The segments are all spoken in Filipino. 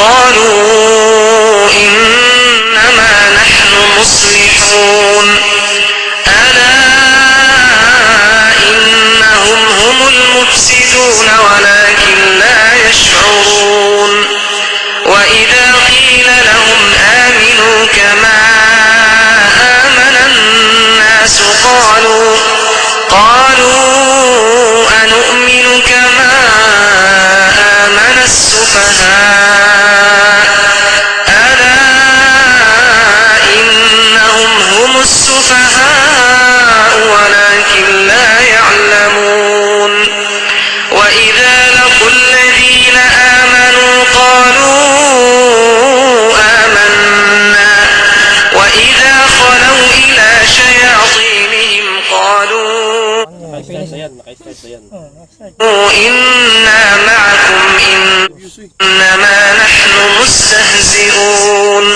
قالوا إنما نحن مصلحون ألا إنهم هم المفسدون ولكن لا يشعرون وإذا قيل لهم آمنوا كما آمن الناس قالوا أنؤمن كما آمن السفهاء ألا إنهم هم السفهاء ولكن لا يعلمون وإذا لقوا الذين آمنوا قالوا آمنا وإذا خلوا إلى شياطينهم قالوا إنا معكم إنما نحن مستهزئون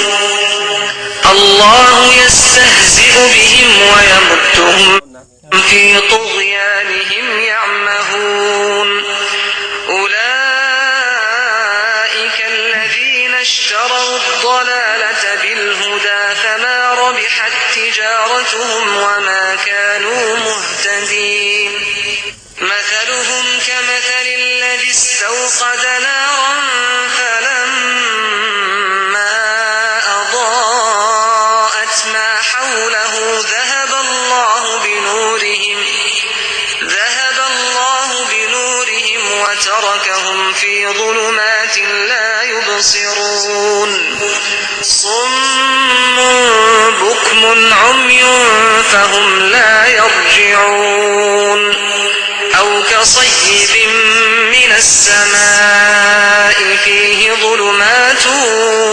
الله يستهزئ بهم ويمدهم في طغيانهم يعمهون أولئك الذين اشتروا الضلالة بالهدى فما ربحت تجارتهم وما كانوا مهتدين مثلهم كمثل الذي استوقد نارا فلما أضاءت ما حوله ذهب الله بنورهم وتركهم في ظلمات لا يبصرون صم بكم عمي فهم لا يرجعون أو كصيب من السماء فيه ظلمات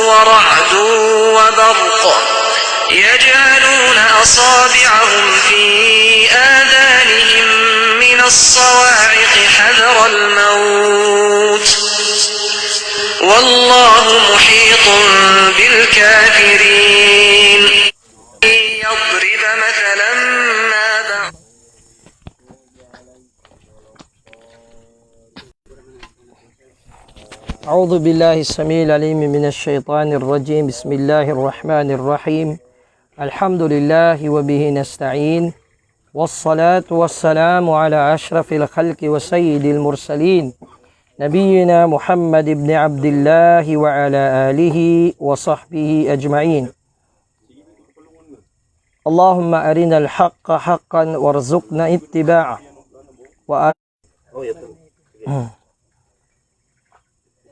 ورعد وبرق يجعلون أصابعهم في آذانهم من الصواعق حذر الموت والله محيط بالكافرين يضرب مثلا ما بعد أعوذ بالله السميع العليم من الشيطان الرجيم بسم الله الرحمن الرحيم الحمد لله وبه نستعين والصلاة والسلام على أشرف الخلق وسيد المرسلين نبينا محمد بن عبد الله وعلى آله وصحبه أجمعين اللهم أرنا الحق حقا وارزقنا اتباعه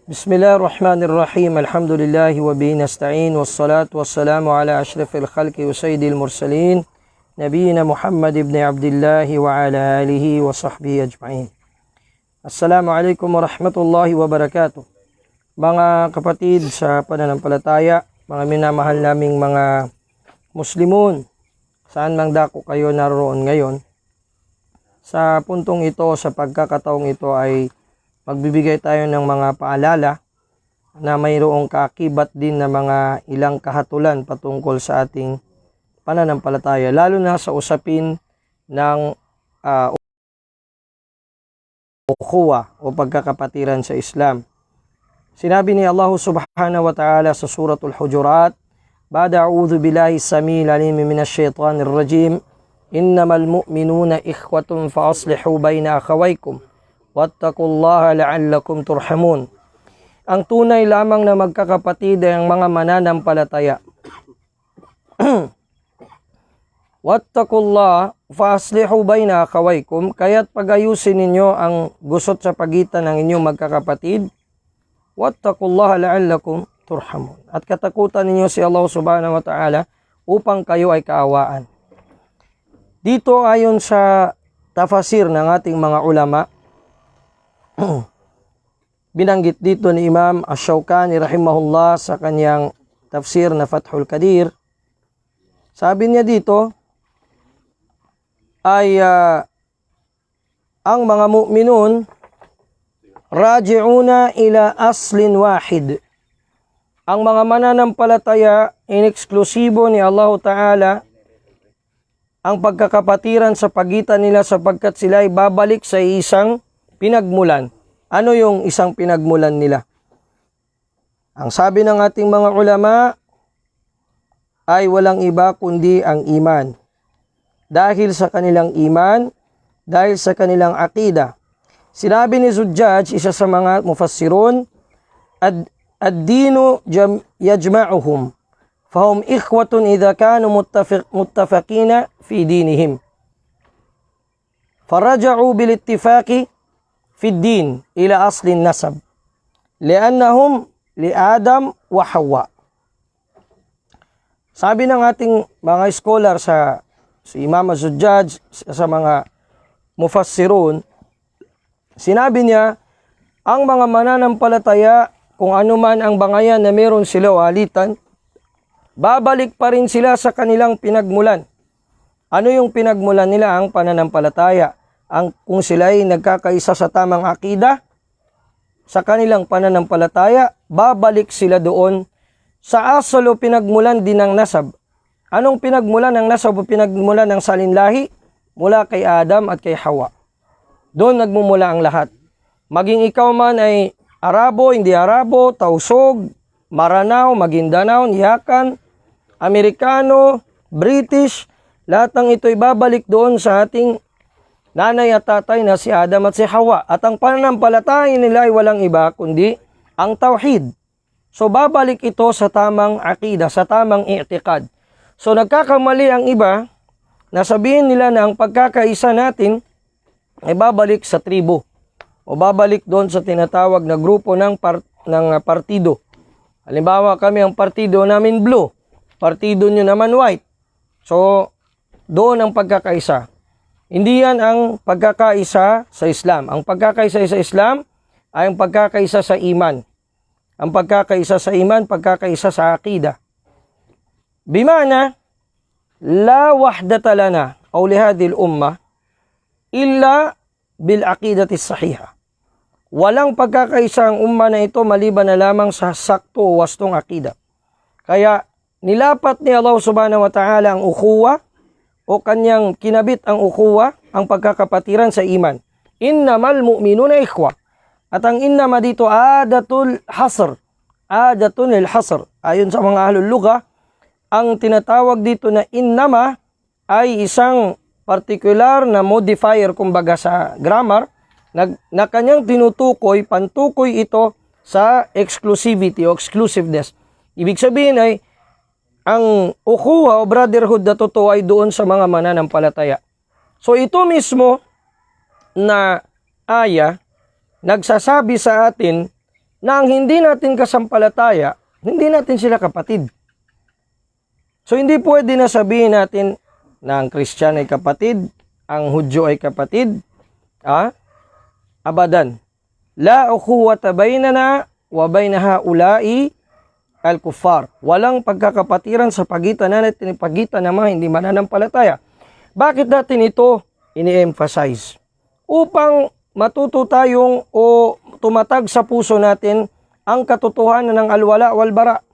بسم الله الرحمن الرحيم الحمد لله وبه نستعين والصلاة والسلام على أشرف الخلق وسيد المرسلين نبينا محمد بن عبد الله وعلى آله وصحبه أجمعين. Assalamualaikum warahmatullahi wabarakatuh. Mga kapatid sa pananampalataya, mga minamahal naming mga Muslimun, saan mang dako kayo naroon ngayon, sa puntong ito, sa pagkakataong ito ay magbibigay tayo ng mga paalala na mayroong kaakibat din na mga ilang kahatulan patungkol sa ating pananampalataya, lalo na sa usapin ng ukhuwa o pagkakapatiran sa Islam. Sinabi ni Allah subhanahu wa ta'ala sa suratul Hujurat, Ba'da a'udhu billahi samil alim minash shaitanir rajim, innamal mu'minuna ikhwatun fa aslihu bayna akhawaykum wattaqullaha la'allakum turhamun. Ang tunay lamang na magkakapatid ay ang mga mananampalataya. Wattaqullaha fa aslihu bayna akhawaykum, kaya't pagayusin ninyo ang gusot sa pagitan ng inyong magkakapatid. Wattaqullaha la'allakum turhamun. At katakutan ninyo si Allah subhanahu wa ta'ala upang kayo ay kaawaan. Dito ayon sa tafasir ng ating mga ulama, binanggit dito ni Imam Ash-Shawkani rahimahullah sa kanyang tafsir na Fathul Qadir. Sabi niya dito ay ang mga mu'minun raji'una ila aslin wahid. Ang mga mananampalataya, ineksklusibo ni Allah Ta'ala ang pagkakapatiran sa pagitan nila sapagkat sila ay babalik sa isang pinagmulan. Ano yung isang pinagmulan nila? Ang sabi ng ating mga ulama ay walang iba kundi ang iman. Dahil sa kanilang iman, dahil sa kanilang akida. Sinabi ni Zujjaj, isa sa mga mufassirun, ad-dinu yajma'uhum, fahum ikhwatun idha kanu muttafaqina fi dinihim. Faraja'u bil ittifaqi fi din ila aslin nasab. Li'annahum li Adam wa Hawa. Sabi ng ating mga scholar si Imam Az-Zujjaj, sa mga mufassirun, sinabi niya, ang mga mananampalataya, kung ano man ang bangayan na meron sila o alitan, babalik pa rin sila sa kanilang pinagmulan. Ano yung pinagmulan nila? Ang pananampalataya. Kung sila ay nagkakaisa sa tamang akida, sa kanilang pananampalataya, babalik sila doon sa asal o pinagmulan din ng nasab. Anong pinagmulan ng nasab o pinagmulan ng salinlahi? Mula kay Adam at kay Hawa. Doon nagmumula ang lahat. Maging ikaw man ay Arabo, hindi Arabo, Tausog, Maranao, Maguindanao, Niyakan, Amerikano, British, lahat ng ito'y babalik doon sa ating nanay at tatay na si Adam at si Hawa. At ang pananampalataya nila ay walang iba kundi ang tauhid. So babalik ito sa tamang akida, sa tamang i'tiqad. So nagkakamali ang iba na sabihin nila na ang pagkakaisa natin ay babalik sa tribo o babalik doon sa tinatawag na grupo ng partido. Halimbawa, kami ang partido namin blue, partido nyo naman white. So doon ang pagkakaisa. Hindi yan ang pagkakaisa sa Islam. Ang pagkakaisa sa Islam ay ang pagkakaisa sa iman. Ang pagkakaisa sa iman, pagkakaisa sa akida. Bimana, la wahdata lana aw li hadhihi al-ummah illa bil aqidati sahiha. Walang pagkakaisa ang umma na ito maliban na lamang sa sakto o wastong akida. Kaya nilapat ni Allah subhanahu wa ta'ala ang ukhuwa o kanyang kinabit ang ukhuwa, ang pagkakapatiran sa iman. Innamal mu'minuna ikhwa. At ang innama dito adatul hasr. Adatul hasr. Ayon sa mga ahlul lugha, ang tinatawag dito na innama ay isang particular na modifier, kumbaga sa grammar, na kanyang tinutukoy, pantukoy ito sa exclusivity o exclusiveness. Ibig sabihin ay, ang ukhuwa o brotherhood na totoo ay doon sa mga mananampalataya. So ito mismo na aya, nagsasabi sa atin na ang hindi natin kasampalataya, hindi natin sila kapatid. So hindi pwede na sabihin natin na ang Christian ay kapatid, ang Hudyo ay kapatid. Abadan. La ukhuwata bainana wa baina haula'i al-kuffar. Walang pagkakapatiran sa pagitan natin, pagitan ng mga hindi mananampalataya. Bakit natin ito ini-emphasize? Upang matuto tayong o tumatag sa puso natin ang katotohanan ng alwala wal bara.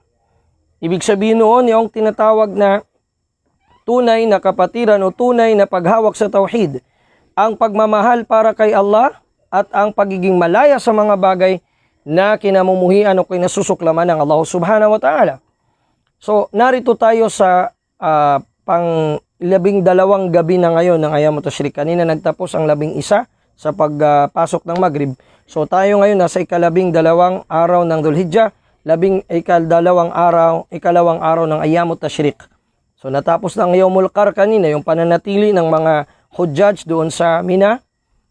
Ibig sabihin noon yung tinatawag na tunay na kapatiran o tunay na paghawak sa tauhid, ang pagmamahal para kay Allah at ang pagiging malaya sa mga bagay na kinamumuhian o kinasusuklaman ng Allah subhanahu wa ta'ala. So, narito tayo sa pang-12 gabi na ngayon ng Ayamut Tashriq. Kanina nagtapos ang 11 sa pagpasok ng Maghrib. So, tayo ngayon nasa ika-12 araw ng Dhul-Hijjah, ikalawang araw ng Ayamut Tashriq. So, natapos ng Yawmul Qar kanina, yung pananatili ng mga Hujjaj doon sa Mina,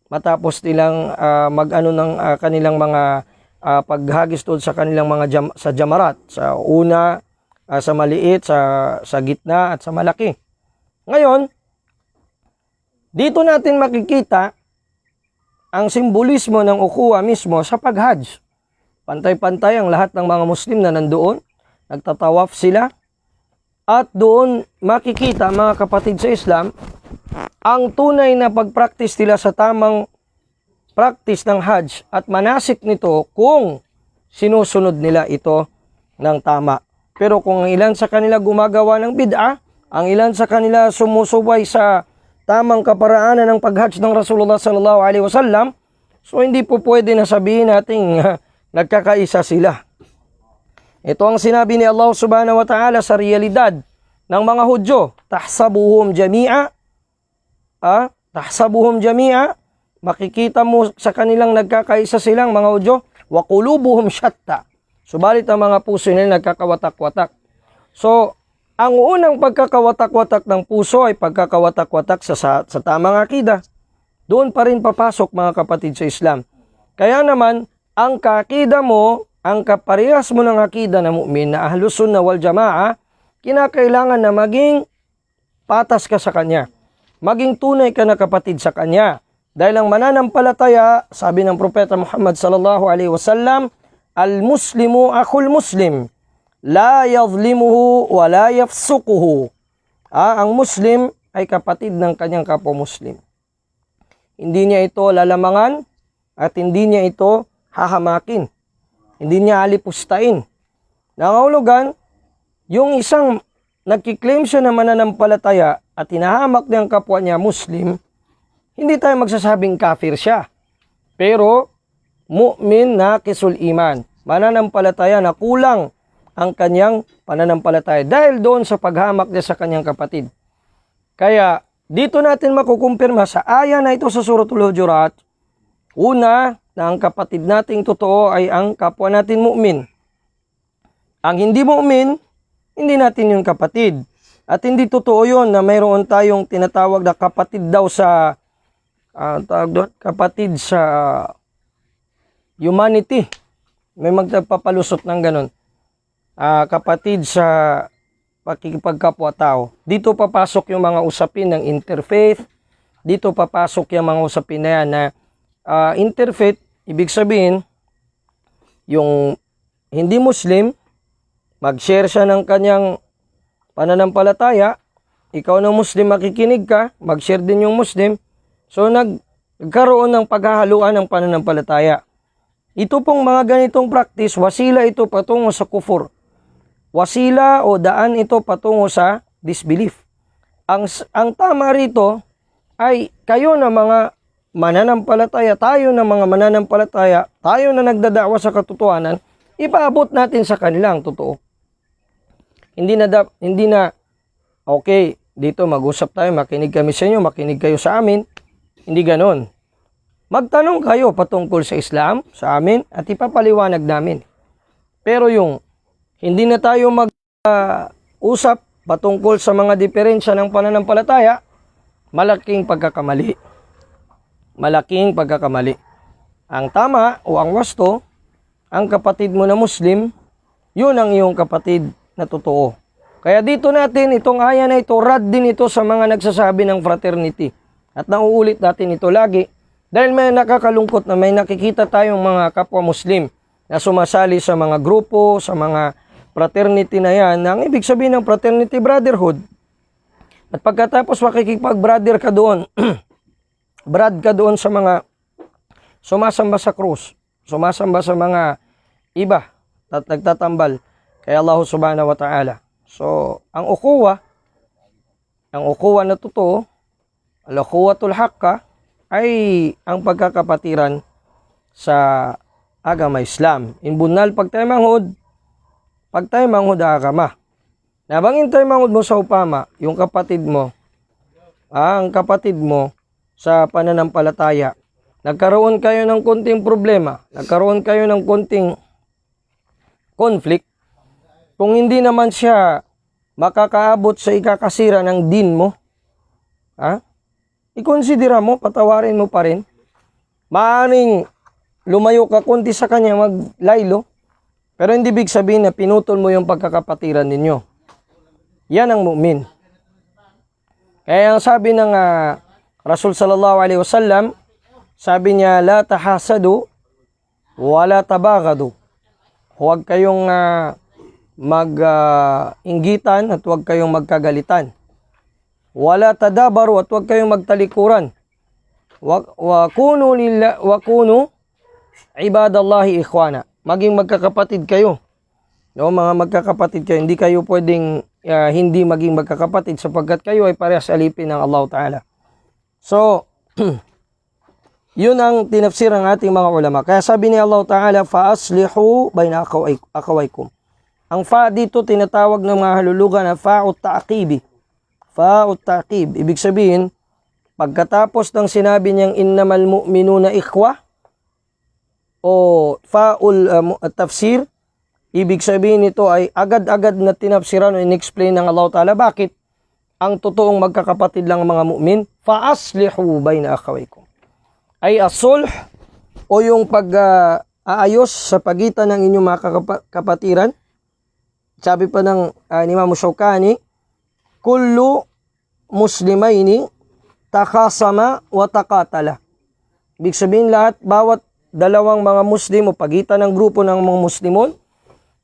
matapos nilang mag-ano ng kanilang mga paghagis doon sa kanilang mga sa jamarat, sa una, sa maliit, sa gitna at sa malaki. Ngayon, dito natin makikita ang simbolismo ng ukhuwa mismo sa paghajj. Pantay-pantay ang lahat ng mga Muslim na nandoon, nagtatawaf sila, at doon makikita mga kapatid sa Islam ang tunay na pagpraktis nila sa tamang practice ng Hajj at manasik nito kung sinusunod nila ito ng tama. Pero kung ang ilan sa kanila gumagawa ng bid'ah, ang ilan sa kanila sumusubay sa tamang kaparaanan ng pag-Hajj ng Rasulullah sallallahu alaihi wasallam, so hindi po pwede na sabihin natin nagkakaisa sila. Ito ang sinabi ni Allah subhanahu wa ta'ala sa realidad ng mga Hudyo. Tahsabuhum jami'a. Tahsabuhum jami'a. Makikita mo sa kanilang nagkakaisa silang mga Hudyo. Wa qulubuhum shatta. Subalit ang mga puso nila nagkakawatak-watak. So, ang unang pagkakawatak-watak ng puso ay pagkakawatak-watak sa tamang akida. Doon pa rin papasok mga kapatid sa Islam. Kaya naman, ang kaakida mo, ang kaparehas mo ng akida na mu'min na Ahlus Sunnah wal Jama'a, kinakailangan na maging patas ka sa kanya. Maging tunay ka na kapatid sa kanya. Dahil ang mananampalataya, sabi ng Propeta Muhammad sallallahu alaihi wasallam, al-muslimu akhul muslim. La yadhlimuhu wa la yafsuquhu. Ang Muslim ay kapatid ng kanyang kapwa-Muslim. Hindi niya ito lalamangan at hindi niya ito hahamakin. Hindi niya alipustain. Nangahulugan, yung isang nagkiklaim siya na mananampalataya at hinahamak niyang kapwa niya Muslim, hindi tayo magsasabing kafir siya. Pero, mu'min na kisul iman. Mananampalataya na kulang ang kanyang pananampalataya dahil doon sa paghamak niya sa kanyang kapatid. Kaya dito natin makukumpirma sa aya na ito sa Suratul Hujurat, una, na ang kapatid nating totoo ay ang kapwa natin mu'min. Ang hindi mu'min, hindi natin yung kapatid. At hindi totoo yun na mayroon tayong tinatawag na kapatid daw sa kapatid sa humanity. May magpapalusot ng ganun. Kapatid sa pakikipagkapwa-tao. Dito papasok yung mga usapin ng interfaith. Dito papasok yung mga usapin na yan na interfaith, ibig sabihin, yung hindi Muslim, mag-share siya ng kanyang pananampalataya. Ikaw na Muslim, makikinig ka, mag-share din yung Muslim. So nagkaroon ng paghahaluan ng pananampalataya. Ito pong mga ganitong practice, wasila ito patungo sa kufur. Wasila o daan ito patungo sa disbelief. Ang tama rito ay kayo na mga mananampalataya, tayo na mga mananampalataya, tayo na nagdadakwa sa katotohanan, ipaabot natin sa kanilang totoo. Hindi na okay, dito mag-usap tayo, makinig kami sa inyo, makinig kayo sa amin. Hindi ganon. Magtanong kayo patungkol sa Islam, sa amin, at ipapaliwanag namin. Pero yung hindi na tayo mag-usap patungkol sa mga diferensya ng pananampalataya, malaking pagkakamali. Malaking pagkakamali. Ang tama o ang wasto, ang kapatid mo na Muslim, yun ang iyong kapatid na totoo. Kaya dito natin, itong aya na ito, rad din ito sa mga nagsasabi ng fraternity. At nauulit natin ito lagi. Dahil may nakakalungkot na may nakikita tayong mga kapwa Muslim na sumasali sa mga grupo, sa mga fraternity na yan. Ang ibig sabihin ng fraternity, brotherhood. At pagkatapos makikipag-brother ka doon, brad ka doon sa mga sumasamba sa krus, sumasamba sa mga iba at nagtatambal kay Allah subhanahu wa ta'ala. So, ang ukuwa na totoo, al-ukhuwatul haqqa, ay ang pagkakapatiran sa agama Islam. Inbunal pagtaymanghod agama. Nabangin tayo manghod mo sa upama, yung kapatid mo, ang kapatid mo sa pananampalataya, nagkaroon kayo ng konting problema, nagkaroon kayo ng konting conflict, kung hindi naman siya makakaabot sa ikakasira ng din mo, ikonsidera mo, patawarin mo pa rin. Maaring lumayo ka konti sa kanya, maglaylo, pero hindi big sabihin na pinutol mo yung pagkakapatiran ninyo. Yan ang mu'min. Kaya ang sabi ng Rasul sallallahu alaihi wasallam, sabi niya, la tahasadu wa la tabagadu. Huwag kayong mag-inggitan at huwag kayong magkagalitan. Wala tadabaru at huwag kayong magtalikuran. Wa kunu ibadallahi ikhwana. Maging magkakapatid kayo. No, mga magkakapatid kayo. Hindi kayo pwedeng hindi maging magkakapatid sapagkat kayo ay parehas alipin ng Allah Ta'ala. So, yun ang tinafsir ng ating mga ulama. Kaya sabi ni Allah Ta'ala, fa aslihu bayna akhawaykum. Ang fa dito tinatawag ng mga halulugan na fa'ut ta'qibi. Fa'ut ta'qib. Ibig sabihin, pagkatapos ng sinabi niyang innamal mu'minuna ikhwa o fa'ul tafsir, ibig sabihin nito ay agad-agad na tinafsiran o in-explain ng Allah Ta'ala bakit ang totoong magkakapatid lang ang mga mu'min. Fa'aslihu bayna akhawaykum. Ay as-sulh o yung pag-aayos sa pagitan ng inyong mga kapatiran. Sabi pa ng Imam Shawkani, kullu muslimaini takasama wa takatala. Ibig sabihin bawat dalawang mga Muslim o pagitan ng grupo ng mga Muslimon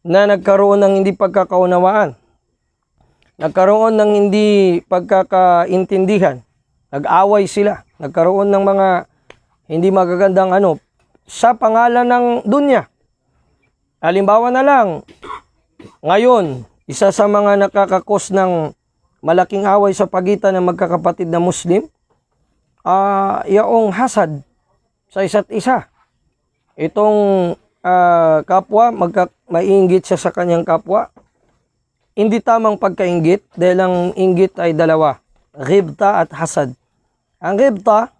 na nagkaroon ng hindi pagkakaunawaan, nagkaroon ng hindi pagkakaintindihan, nag-away sila, nagkaroon ng mga hindi magagandang sa pangalan ng dunya. Halimbawa na lang, ngayon, isa sa mga nakakakos ng malaking away sa pagitan ng magkakapatid na Muslim, yaong hasad sa isa't isa. Itong kapwa, maiinggit siya sa kanyang kapwa. Hindi tamang pagkainggit dahil ang inggit ay dalawa, ghibta at hasad. Ang ghibta,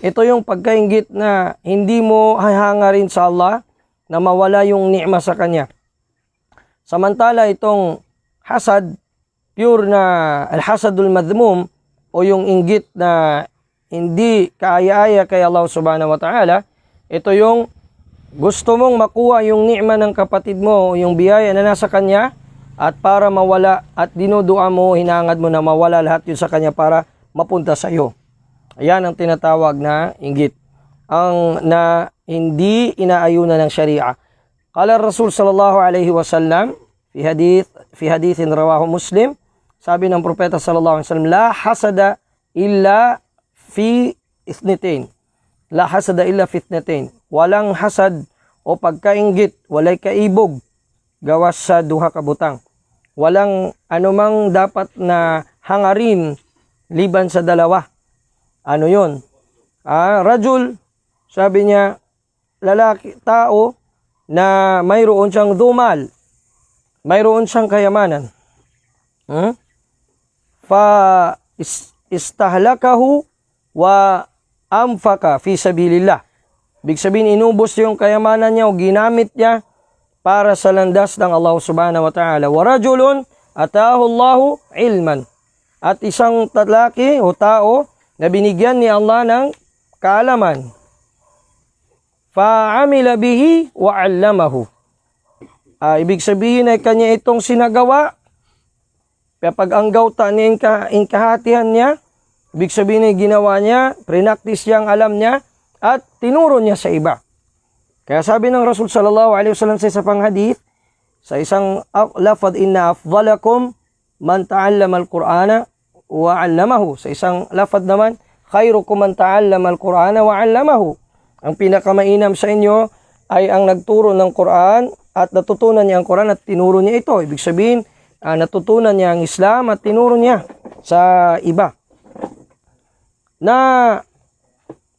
ito yung pagkainggit na hindi mo hahangarin sa Allah na mawala yung ni'ma sa kanya. Samantala itong hasad, pure na al-hasadul madhmum o yung inggit na hindi kaaya-aya kay Allah subhanahu wa ta'ala, ito yung gusto mong makuha yung ni'ma ng kapatid mo o yung biyaya na nasa kanya at para mawala at dinudua mo, hinangad mo na mawala lahat yun sa kanya para mapunta sa iyo. Ayan ang tinatawag na inggit. Ang na hindi inaayunan ng Sharia. Qala Rasul sallallahu alaihi wasallam fi hadithin rawahu Muslim, sabi ng propeta sallallahu alaihi wasallam, la hasada illa fi ithnatain. La hasada illa fi ithnatain. Walang hasad o pagkainggit, walay kaibog gawas sa duha ka butang. Walang anumang dapat na hangarin liban sa dalawa. Ano yun? Rajul, sabi niya, lalaki, tao na mayroon siyang dumal, mayroon siyang kayamanan. Fa istahlakahu wa amfaka fi sabilillah. Ibig sabihin, inubos yung kayamanan niya o ginamit niya para sa landas ng Allah subhanahu wa ta'ala. Wa rajulun atahu Allahu ilman. At isang lalaki o tao na binigyan ni Allah ng kaalaman. Fa'amila bihi wa 'allamahu. Ibig sabihin ay kanya itong sinagawa. Kapag ang gauta niya inkahatihan niya, ibig sabihin ay ginawa niya, prinaktis niya ang alam niya, at tinuro niya sa iba. Kaya sabi ng Rasul sallallahu alaihi wasallam sa isang hadith, sa isang lafad, inna afdalakum man ta'allama al-Qur'ana wa 'allamahu. Sa isang lafad naman, khairukum man ta'allama al-Qur'ana wa 'allamahu. Ang pinakamainam sa inyo ay ang nagturo ng Qur'an at natutunan niya ang Qur'an at tinuro niya ito. Ibig sabihin, natutunan niya ang Islam at tinuro niya sa iba. Na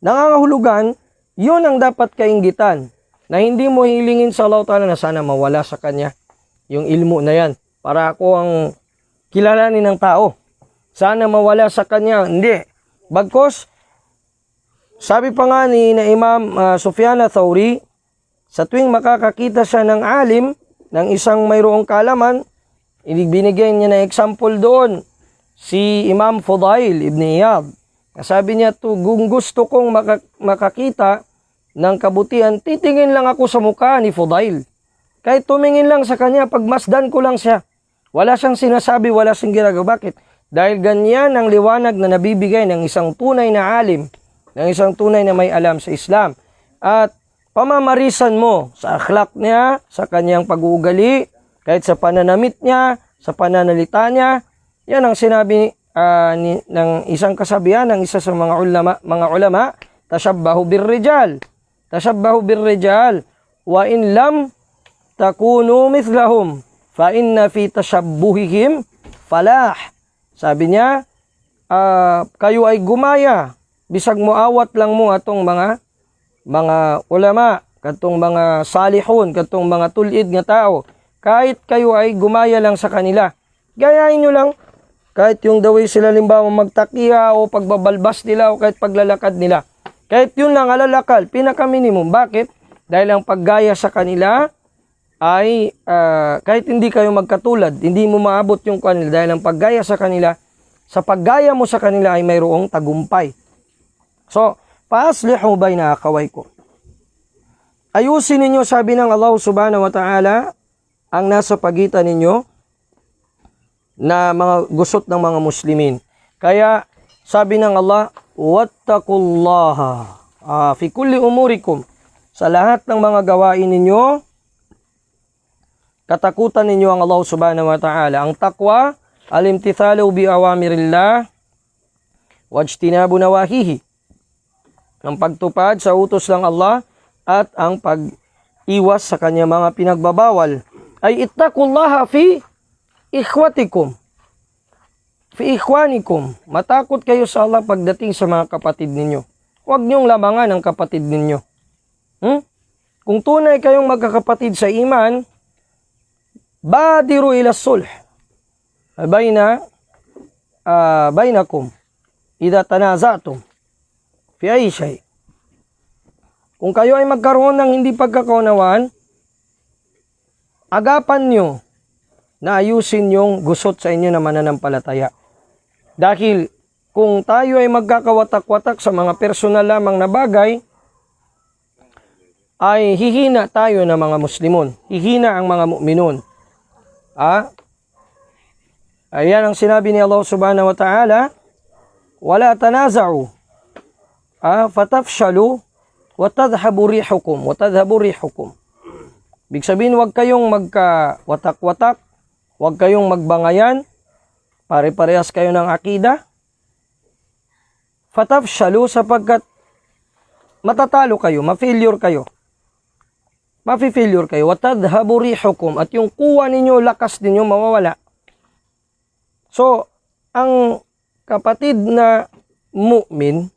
nangangahulugan, yun ang dapat kainggitan. Na hindi mo hilingin sa Allah Ta'ala na sana mawala sa kanya yung ilmu na yan. Para ako ang kilalanin ng tao. Sana mawala sa kanya. Hindi. Bagkos, sabi pa nga ni na Imam Sufyan Thawri, sa tuwing makakakita siya ng alim, ng isang mayroong kaalaman, binigyan niya na example doon, si Imam Fudail ibn Iyad. Sabi niya, kung gusto kong makakita ng kabutihan, titingin lang ako sa mukha ni Fudail. Kahit tumingin lang sa kanya, pagmasdan ko lang siya. Wala siyang sinasabi, wala siyang ginagawa. Bakit? Dahil ganyan ang liwanag na nabibigay ng isang tunay na alim, ng isang tunay na may alam sa Islam. At pamamarisan mo sa akhlak niya, sa kanyang pag-uugali, kahit sa pananamit niya, sa pananalita niya, yan ang sinabi ng isang kasabihan ng isa sa mga ulama, tashabbahu birrijal. Tashabbahu birrijal wa in lam takunu mithlahum fa inna fi tashabbuhihim falah. Sabi niya, kayo ay gumaya bisag moawat lang mo atong mga ulama, katong mga salihun, katong mga tulid nga tao. kahit kayo ay gumaya lang sa kanila. Gayahin nyo lang, kahit yung the way sila limbawa magtakiya o pagbabalbas nila o kahit paglalakad nila. Kahit yun lang alalakal, pinaka-minimum. Bakit? Dahil ang paggaya sa kanila ay kahit hindi kayo magkatulad, hindi mo maabot yung kanila dahil ang paggaya sa kanila, sa paggaya mo sa kanila ay mayroong tagumpay. So, paaslihu bayna akhawaykum. Ayusin ninyo, sabi ng Allah subhanahu wa ta'ala, ang nasa pagitan ninyo na mga gusot ng mga muslimin. Kaya, sabi ng Allah, wattaqullaha fi kulli umurikum. Sa lahat ng mga gawain ninyo, katakutan ninyo ang Allah subhanahu wa ta'ala. Ang taqwa, al-imtithalu bi awamirillah, wajtinabu nawahihi. Ang pagtupad sa utos ng Allah, at ang pag-iwas sa kanya mga pinagbabawal. Ay ittaqullaha fi ikhwatikum, fi ikhwanikum. Matakot kayo sa Allah pagdating sa mga kapatid ninyo. Huwag niyong lamangan ang kapatid ninyo. Kung tunay kayong magkakapatid sa iman, badiru ila sulh bainakum idha tanazatum fi ay shay. Kung kayo ay magkaroon ng hindi pagkakaunawaan, agapan nyo na ayusin yung gusot sa inyo na mananampalataya. Dahil kung tayo ay magkakawatak-watak sa mga personal lamang na bagay, ay hihina tayo ng mga muslimon. Hihina ang mga mu'minun. Ayan ang sinabi ni Allah subhanahu wa ta'ala, wala tanaza'u fatafshalu watadhabu rihukum. Ibig sabihin, huwag kayong magka-watak-watak, huwag kayong magbangayan, pare-parehas kayo ng akida. Fatafshalu, sapagkat matatalo kayo, ma-failure kayo. Mafi-failure kayo. Watadhabu rihukum, at yung kuha ninyo, lakas ninyo mawawala. So, ang kapatid na mu'min,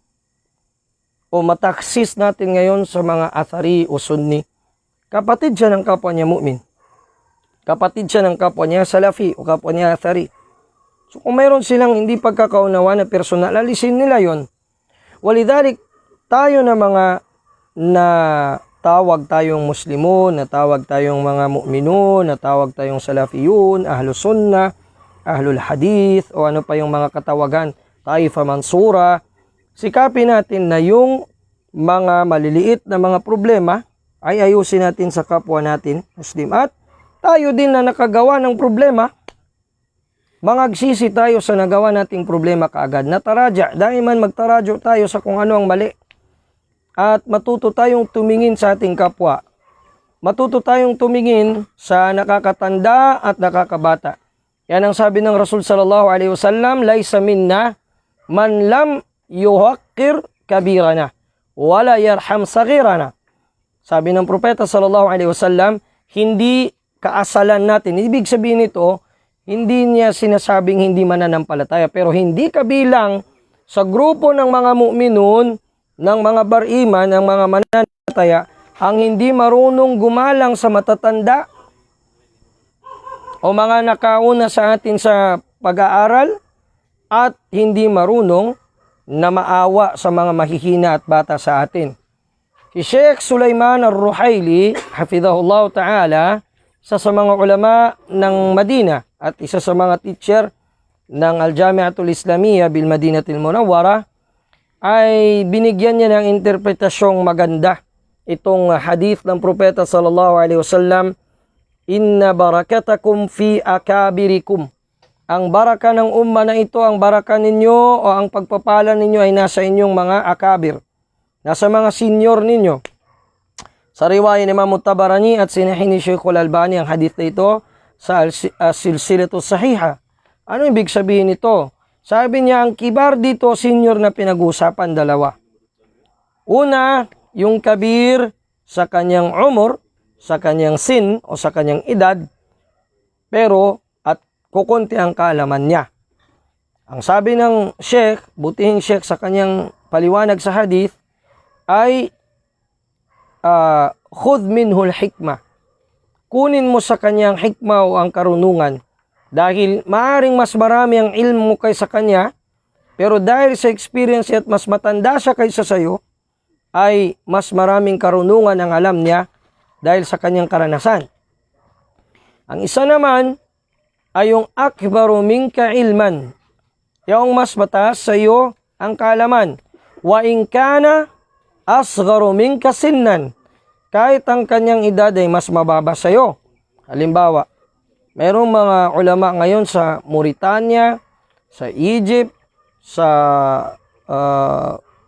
o mataksis natin ngayon sa mga athari o sunni, kapatid siya ng kapwa niya mu'min. Kapatid siya ng kapwa niya salafi o kapwa niya athari. So kung mayroon silang hindi pagkakaunawa na personal, alisin nila yon. Walidhalik, tayo na mga na tawag tayong muslimun, na tawag tayong mga mu'minun, na tawag tayong salafiyun, ahlus sunnah, ahlul hadith, o ano pa yung mga katawagan, taifa mansura. Sikapin natin na yung mga maliliit na mga problema ay ayusin natin sa kapwa natin, Muslim. At tayo din na nakagawa ng problema, mangagsisi tayo sa nagawa nating problema kaagad. Nataraja, dahil man magtaradyo tayo sa kung ano ang mali. At matuto tayong tumingin sa ating kapwa. Matuto tayong tumingin sa nakakatanda at nakakabata. Yan ang sabi ng Rasul sallallahu alaihi wasallam, laysa minna man lam yuhaqqir kabirana wala yarham saghirana. Sabi ng propeta sallallahu alaihi wasallam, hindi kaasalan natin. Ibig sabihin nito, hindi niya sinasabing hindi mananampalataya, pero hindi kabilang sa grupo ng mga mu'minun, ng mga bar-iman, ng mga mananampalataya, ang hindi marunong gumalang sa matatanda o mga nakauna sa atin sa pag-aaral, at hindi marunong na maawa sa mga mahihina at bata sa atin. Si Sheikh Sulaiman Ar-Ruhaili, hafidhahullah ta'ala, isa sa mga ulama ng Madina at isa sa mga teacher ng Al-Jami'atul Islamiyya bil Madinatil Munawwara, ay binigyan niya ng interpretasyong maganda itong hadith ng propeta sallallahu alaihi wasallam, inna barakatakum fi akabirikum. Ang baraka ng umma na ito, ang baraka ninyo o ang pagpapala ninyo ay nasa inyong mga akabir, nasa mga senior ninyo. Sa riwaya ni Imam Tabarani at sinahin ni Sheikh Al-Albani ang hadith na ito sa Silsilatus Sahiha. Ano ibig sabihin nito? Sabi niya, ang kibar dito, senior na pinag-uusapan, dalawa. Una, yung kabir sa kanyang umur, sa kanyang sin o sa kanyang edad, pero kukunti ang kaalaman niya. Ang sabi ng Sheikh, butihing Sheikh sa kanyang paliwanag sa hadith, ay khudh minhul hikmah. kunin mo sa kanyang hikmah o ang karunungan. Dahil maaring mas marami ang ilmu kaysa kanya, pero dahil sa experience at mas matanda siya kaysa sayo, ay mas maraming karunungan ang alam niya dahil sa kanyang karanasan. Ang isa naman ay yung akbaru minka ilman, yung mas mataas sa iyo ang kaalaman. Wa in kana asgharu minka sinnan, kahit ang kanyang edad ay mas mababa sa iyo. Halimbawa, mayroong mga ulama ngayon sa Mauritania, sa Egypt, sa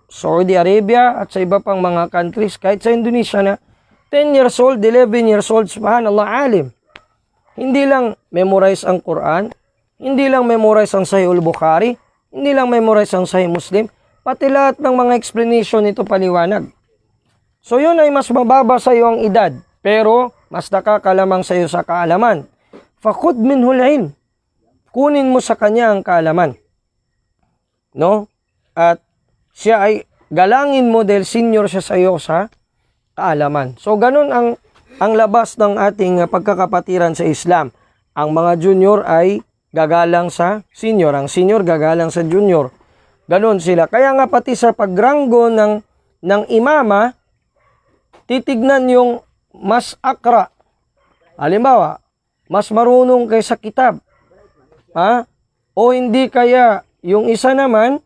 Saudi Arabia at sa iba pang mga countries, kahit sa Indonesia na 10 years old, 11 years old, subhanallah, alim. Hindi lang memorize ang Quran, hindi lang memorize ang Sahih al-Bukhari, hindi lang memorize ang Sahih Muslim, pati lahat ng mga explanation nito paliwanag. So yun ay mas mababa sa iyo ang edad, pero mas nakakalamang sa iyo sa kaalaman. Fakhud minhul ilm. Kunin mo sa kanya ang kaalaman. No? At siya ay galangin mo dahil senior siya sa iyo sa kaalaman. So ganun ang labas ng ating pagkakapatiran sa Islam. Ang mga junior ay gagalang sa senior, ang senior gagalang sa junior. Ganun sila. Kaya nga pati sa pagranggo ng imama, titignan yung mas akra. Halimbawa, mas marunong kaysa kitab. O hindi kaya yung isa naman,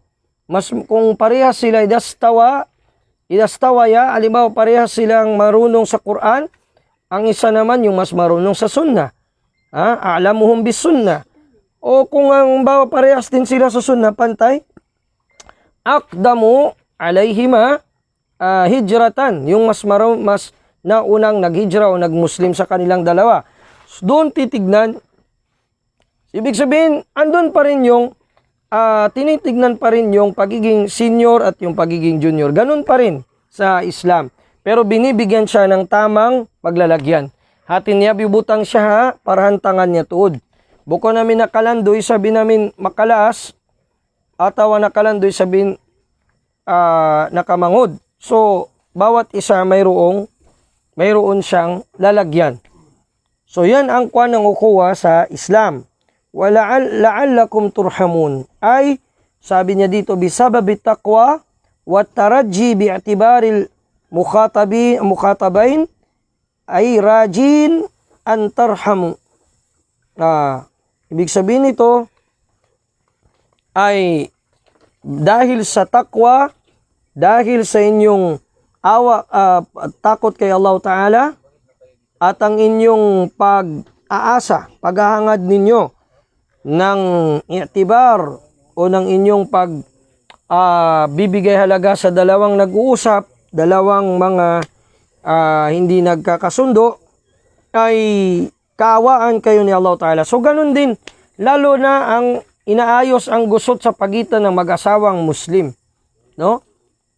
mas kung parehas sila idastawaya, halimbawa parehas silang marunong sa Quran, ang isa naman yung mas marunong sa sunnah. A'lamuhum bis sunnah. O kung ang bawa parehas din sila sa sunnah, pantay, aqdamu alayhima hijratan, yung mas naunang naghijra o nagmuslim sa kanilang dalawa. So, doon titignan, ibig sabihin, andun pa rin yung tinitignan pa rin yung pagiging senior at yung pagiging junior. Ganun pa rin sa Islam. Pero binibigyan siya ng tamang paglalagyan. Hatin niya bibutang siya para hantangan niya tuod. Buko namin nakalandoy, sabi namin makalas, atawa nakalandoy, sabihin nakamangod. So, bawat isa mayroon siyang lalagyan. So, yan ang kuwan ng ukuha sa Islam. La'allakum turhamun. Ay, sabi niya dito, bisababi taqwa wa taraji bi'atibaril mukhatabain ay rajin an tarhamu. Ibig sabihin nito ay dahil sa taqwa, dahil sa inyong takot kay Allah Ta'ala at ang inyong pag-aasa, paghahangad ninyo ng i'tibar o ng inyong bibigay halaga sa dalawang nag-uusap, dalawang mga hindi nagkakasundo, ay kaawaan kayo ni Allah Ta'ala. So ganun din, lalo na ang inaayos ang gusot sa pagitan ng mag-asawang Muslim. No?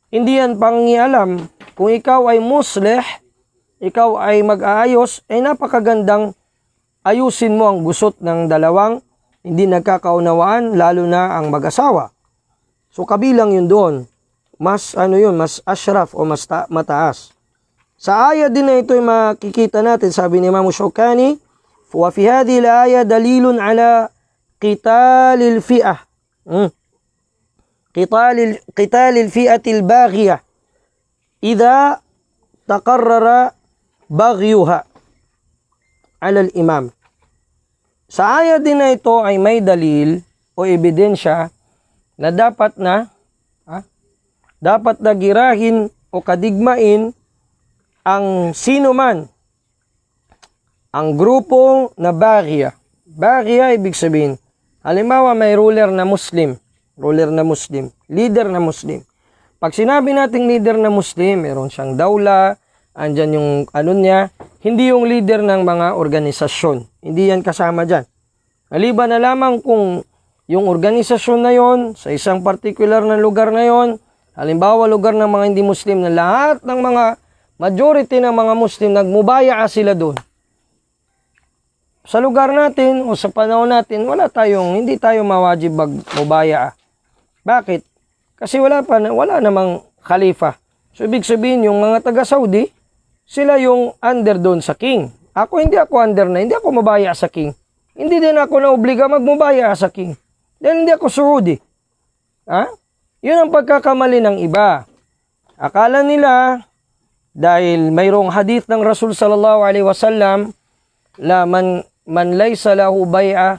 Hindi yan pangialam. Kung ikaw ay muslih, ikaw ay mag-aayos, ay napakagandang ayusin mo ang gusot ng dalawang hindi nagkakaunawaan, lalo na ang mag-asawa. So kabilang yun doon. Mas mas ashraf o mas mataas. Sa ayat din na ito ay makikita natin, sabi ni Imam Shawkani, wa fi hadhihi al-aya dalilun ala qitalil fi'ah. qitalil fi'atil baghiyah idza taqarrara baghyuha ala al-imam. Sa ayat din na ito ay may dalil o ebidensya na dapat na girahin o kadigmain ang sino man, ang grupo na baghiya. Baghiya ibig sabihin, halimbawa may ruler na Muslim, leader na Muslim. Pag sinabi nating leader na Muslim, meron siyang dawla, andyan yung niya, hindi yung leader ng mga organisasyon. Hindi yan kasama dyan. Maliban na lamang kung yung organisasyon na yon sa isang particular na lugar na yon, halimbawa lugar ng mga hindi Muslim, na lahat ng mga majority ng mga Muslim nagmubaya sila doon. Sa lugar natin o sa panahon natin, hindi tayo mawajib magmubaya. Bakit? Kasi wala namang khalifa. So ibig sabihin yung mga taga-Saudi, sila yung under doon sa king. Ako hindi ako under na, hindi ako mabaya sa king. Hindi din ako naobliga magmubaya sa king. Dahil hindi ako Saudi. Ha? Yun ang pagkakamali ng iba. Akala nila, dahil mayroong hadith ng Rasul sallallahu alaihi wasallam, la man laysa lahu bay'a,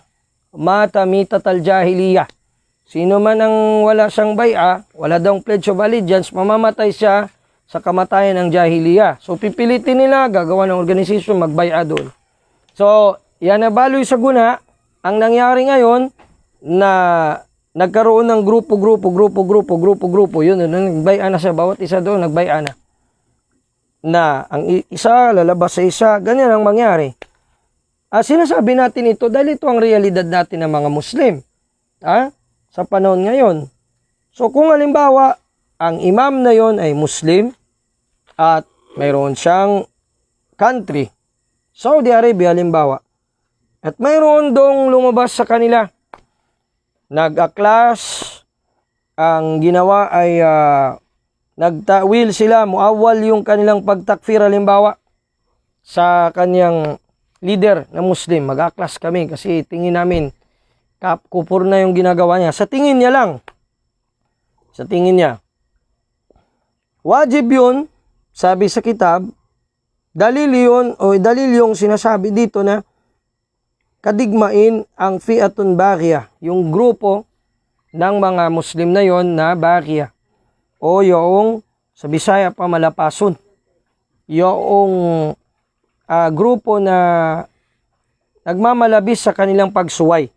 mata mitatal jahiliyah. Sino man ang wala siyang bay'a, wala daw pledge of allegiance, mamamatay siya sa kamatayan ng jahiliya. So, pipilitin nila, gagawa ng organisasyon, magbaya doon. So, yan na baloy sa guna. Ang nangyari ngayon, na nagkaroon ng grupo. Yun, nagbaya na siya. Bawat isa doon, nagbaya na. Na, ang isa, lalabas sa isa. Ganyan ang mangyari. Sinasabi natin ito dahil ito ang realidad natin ng mga Muslim. Sa panahon ngayon. So, kung halimbawa, ang imam na yon ay Muslim at mayroon siyang country, Saudi Arabia halimbawa, at mayroon dong lumabas sa kanila, nag-aklas, ang ginawa ay nagtawil sila, muawal yung kanilang pagtakfir halimbawa sa kanyang leader na Muslim. Mag-aklas kami kasi tingin namin kupur na yung ginagawa niya. Sa tingin niya lang. Sa tingin niya. Wajib yun, sabi sa kitab, dalil yung sinasabi dito na kadigmain ang fi'atun baghiyah, yung grupo ng mga Muslim na yon na baghiyah, o yung sa Bisaya pa malapason, yung grupo na nagmamalabis sa kanilang pagsuway.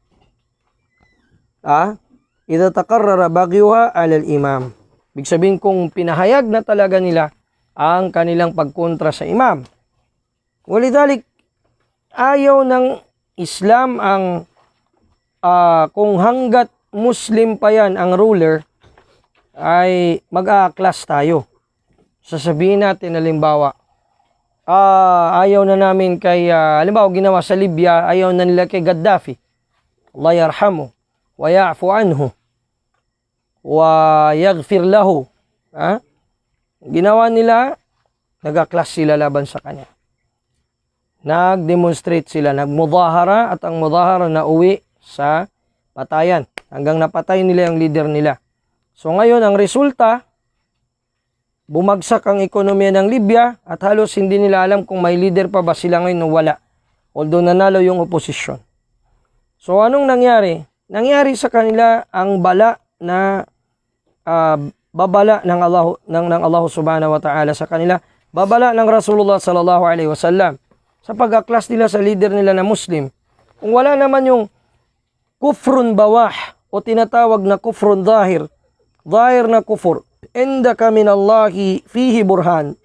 Idha taqarrara baghiyuha alal imam. Ibig sabihin kung pinahayag na talaga nila ang kanilang pagkontra sa imam. Walidhalik, ayaw ng Islam ang kung hanggat Muslim pa yan ang ruler, ay mag-aaklas tayo. Sasabihin natin, halimbawa, ayaw na namin kay, halimbawa ginawa sa Libya, ayaw na nila kay Gaddafi. Allah yarhamu wa ya'fu anhu wa yaghfir lahu. Ginawa nila, nag-aklas sila laban sa kanya. Nag-demonstrate sila, nag-mudahara, at ang mudahara na uwi sa patayan. Hanggang napatay nila yung leader nila. So ngayon, ang resulta, bumagsak ang ekonomiya ng Libya at halos hindi nila alam kung may leader pa ba sila ngayon o wala. Although nanalo yung oposisyon. So anong nangyari? Nangyari sa kanila ang bala na babala ng Allah subhanahu wa ta'ala sa kanila, babala ng Rasulullah sallallahu alaihi wasallam sa pag-aklas nila sa leader nila na Muslim. Kung wala naman yung kufrun bawah o tinatawag na kufrun zahir na kufur, indaka minallahi fihi burhan,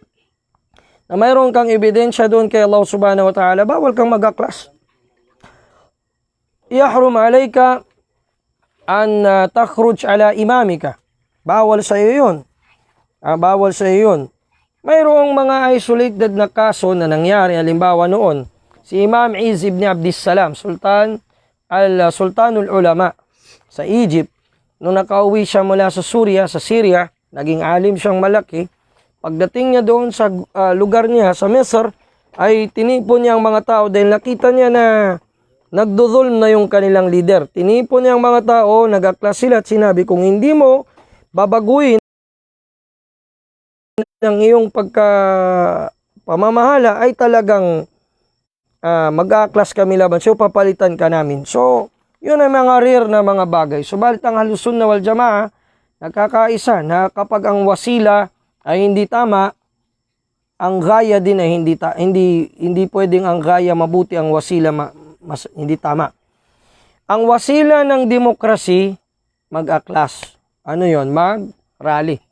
na mayroon kang ebidensya doon kay Allah subhanahu wa ta'ala, bawal kang mag-aklas. Yahrum alayka an takhruj ala imamika. Bawal sa iyo yun. Bawal sa iyo yun. Mayroong mga isolated na kaso na nangyari. Halimbawa noon, si Imam Izz ibn Abdissalam, Sultanul Ulama sa Egypt, nung nakauwi siya mula sa Syria, naging alim siyang malaki. Pagdating niya doon sa lugar niya, sa Misr, ay tinipon niya ang mga tao dahil nakita niya na nagdudulm na yung kanilang leader. Tinipon niya ang mga tao, nag-aklas sila at sinabi, kung hindi mo babaguhin ng iyong pamamahala, ay talagang mag-aaklas kami laban. So, papalitan ka namin. So, yun ay mga rare na mga bagay. Subalit ang Ahlussunnah wal Jamaa, nagkakaisa na kapag ang wasila ay hindi tama, ang gaya din ay hindi pwedeng ang gaya mabuti, ang wasila hindi tama. Ang wasila ng demokrasi, mag-aklas. Ano yon? Mag-rally.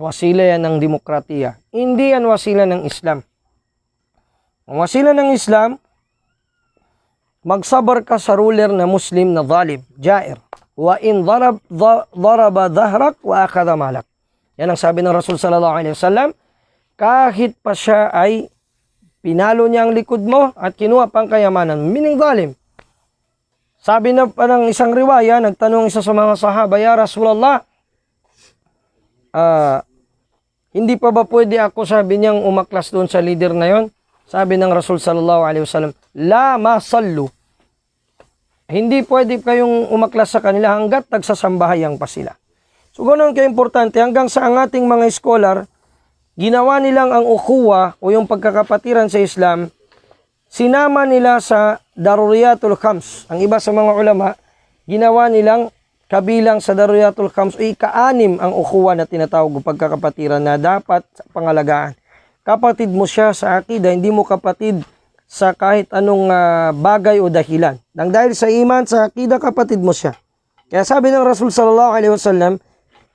Wasila yan ng demokratiya. Hindi yan wasila ng Islam. Ang wasila ng Islam, magsabar ka sa ruler na Muslim na zalim, jair. Wa in daraba dhahrak wa akhadha malak. Yan ang sabi ng Rasul sallallahu alaihi wasallam, kahit pa siya ay pinalo niya ang likod mo at kinuha pang kayamanan, meaning zalim. Sabi na pa ng isang riwaya, nagtanong isa sa mga sahaba, ya Rasulullah, hindi pa ba pwede ako, sabi niyang, umaklas doon sa leader na yon? Sabi ng Rasul sallallahu alaihi wasallam, la masallu. Hindi pwede kayong umaklas sa kanila hanggat nagsasambahayan pa sila. So ganoon ka-importante hanggang sa ang ating mga scholar, ginawa nilang ang ukhuwa o yung pagkakapatiran sa Islam, sinama nila sa daruriyatul khams. Ang iba sa mga ulama, ginawa nilang kabilang sa daruriyatul khams o ika-anim ang ukhuwa na tinatawag o pagkakapatiran na dapat pangalagaan. Kapatid mo siya sa akida, hindi mo kapatid sa kahit anong bagay o dahilan. Nang dahil sa iman, sa akida, kapatid mo siya. Kaya sabi ng Rasul sallallahu alaihi wasallam,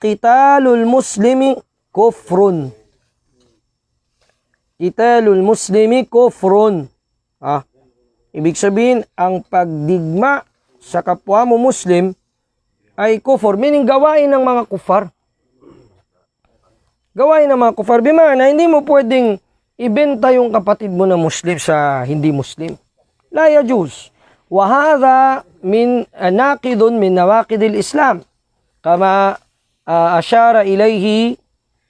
qitalul muslimi kufrun. Qitalul muslimi kufrun. Ibig sabihin, ang pagdigma sa kapwa mo Muslim ay kufur, meaning gawain ng mga kufar. Gawain ng mga kufar. Bimana, hindi mo pwedeng ibenta yung kapatid mo na Muslim sa hindi Muslim. La yajuz. Wa hadha min naqidun min nawaqidil Islam. Kama asyara ilayhi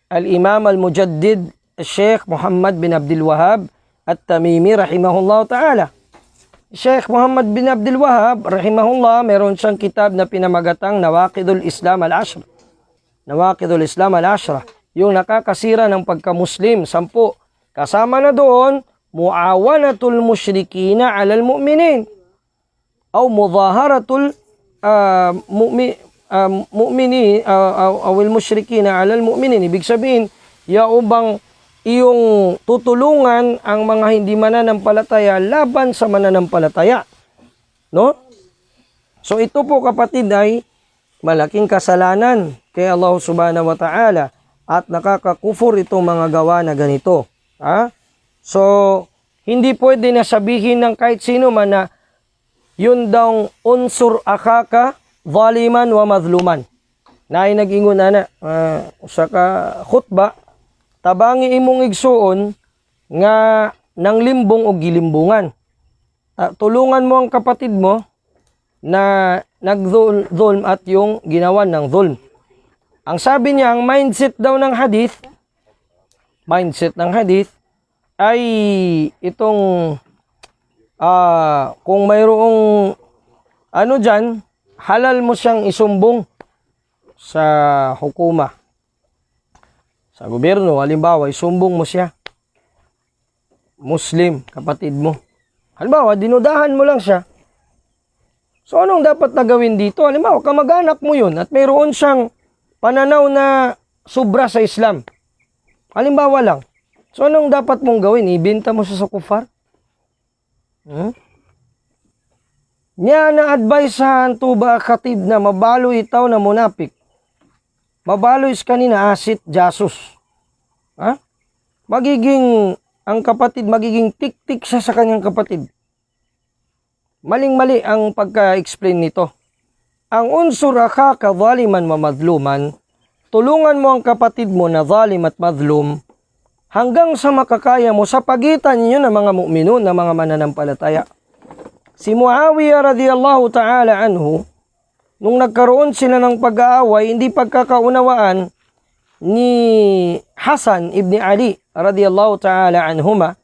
al-Imam al-Mujaddid Sheikh Muhammad bin Abdul Wahhab at-Tamimi rahimahullah ta'ala. Sheikh Muhammad bin Abdul Wahhab rahimahullah, meron siyang kitab na pinamagatang Nawaqidul Islam al-Ashr. Nawaqidul Islam al-Ashr. Yung nakakasira ng pagka-Muslim, 10. Kasama na doon, muawanatul musyrikina alal mu'minin. O mudaharatul mu'minin, awil musyrikina alal mu'minin. Ibig sabihin, yaubang iyong tutulungan ang mga hindi mananampalataya laban sa mananampalataya. No? So ito po kapatid ay malaking kasalanan kay Allah subhanahu wa ta'ala. At nakakakufur itong mga gawa na ganito. So, hindi pwede na sabihin ng kahit sino man na yun daw unsur akaka, zaliman wa mazluman. Na ay nag-ingon na sa khutba, tabangi imong igsuon nga ng limbong o gilimbungan. Tulungan mo ang kapatid mo na nag-zulm at yung ginawan ng zulm. Ang sabi niya, ang mindset daw ng hadith ay itong kung mayroong dyan, halal mo siyang isumbong sa hukuma. Sa gobyerno, halimbawa, isumbong mo siya. Muslim, kapatid mo. Halimbawa, dinudahan mo lang siya. So, anong dapat na gawin dito? Halimbawa, kamag-anak mo yun at mayroon siyang pananaw na sobra sa Islam. Halimbawa lang. So, anong dapat mong gawin? Ibenta mo siya sa kufar? Niya na advisehan tuba katib na mabaloy itaw na munapik. Mabaloy kanina asit jasus. Ang kapatid, magiging tik-tik siya sa kanyang kapatid. Maling-mali ang pagka-explain nito. Ang unsur akaka zaliman wa madluman, tulungan mo ang kapatid mo na zalim at madlum hanggang sa makakaya mo sa pagitan ninyo ng mga mu'minun, ng mga mananampalataya. Si Muawiyah radhiyallahu ta'ala anhu, nung nagkaroon sila ng pag-aaway, hindi pagkakaunawaan ni Hasan ibn Ali radhiyallahu ta'ala anhuma,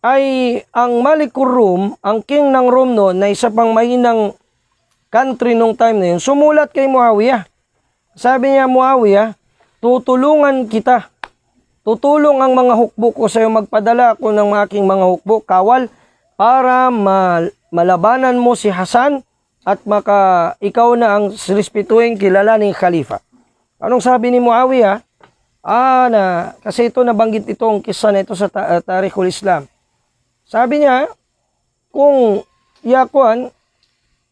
ay ang Malikur Rum, ang king ng Rum noon, na isa pang mahinang country nung time na yun, sumulat kay Muawiyah. Sabi niya, Muawiyah, tutulungan kita. Tutulong ang mga hukbo ko sa iyo, magpadala ako ng aking mga hukbo, kawal, para malabanan mo si Hasan at ikaw na ang respetuhin kilala ni Khalifa. Anong sabi ni Muawiyah? Kasi ito nabanggit itong kisa na ito sa Tarikhul Islam. Sabi niya, kung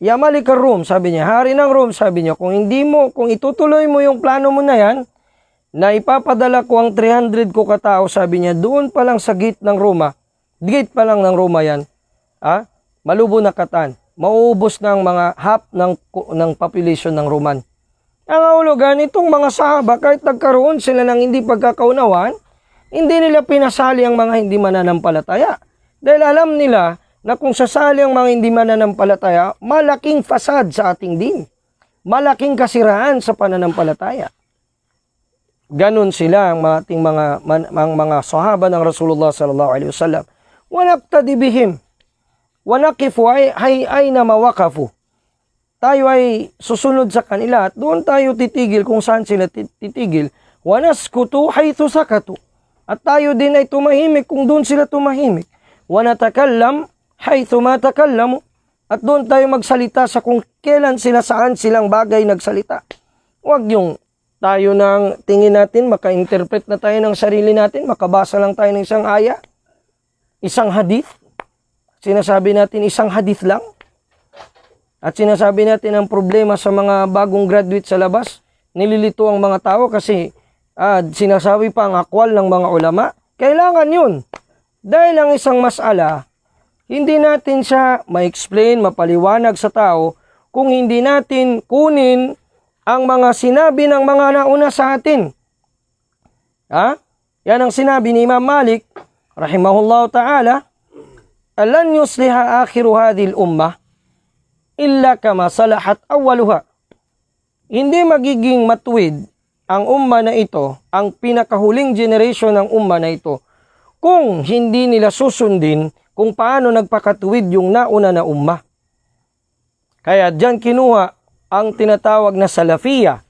Malik Rum, sabi niya, hari ng Rum, sabi niya, kung itutuloy mo yung plano mo na yan, na ipapadala ko ang 300 ko katao, sabi niya, doon pa lang sa gate ng Roma, gate pa lang ng Roma yan, malubo na katan, mauubos ng mga half ng population ng Roman. Ang ahulugan, itong mga sahaba, kahit nagkaroon sila ng hindi pagkakaunawan, hindi nila pinasali ang mga hindi mananampalataya. Dahil alam nila, na kung sasali ang mga hindi mananampalataya, malaking fasad sa ating din. Malaking kasiraan sa pananampalataya. Ganon sila ang ating mga sahaba ng Rasulullah sallallahu alaihi wasallam. wa naqtadi bihim wa naqifu ayna mawaqafu. Tayo ay susunod sa kanila at doon tayo titigil kung saan sila titigil. Wa naskutu haythu sakatu. At tayo din ay tumahimik kung doon sila tumahimik. Wa natakallam haythu ma takallamu. At doon tayo magsalita sa kung kailan sila, saan silang bagay nagsalita. Huwag yung tayo nang tingin natin, maka-interpret na tayo ng sarili natin, makabasa lang tayo ng isang aya, isang hadith. Sinasabi natin isang hadith lang. At sinasabi natin ang problema sa mga bagong graduate sa labas, nililito ang mga tao kasi sinasabi pa ang akwal ng mga ulama. Kailangan yun. Dahil ang isang masala, hindi natin siya ma-explain, mapaliwanag sa tao kung hindi natin kunin ang mga sinabi ng mga nauna sa atin. Yan ang sinabi ni Imam Malik, rahimahullah ta'ala, "Alan yusliha akhiru hadhil ummah illa kama salahat awwaluha." Hindi magiging matuwid ang umma na ito, ang pinakahuling generation ng umma na ito, kung hindi nila susundin kung paano nagpakatuwid yung nauna na umma. Kaya diyan kinuha ang tinatawag na salafiyya,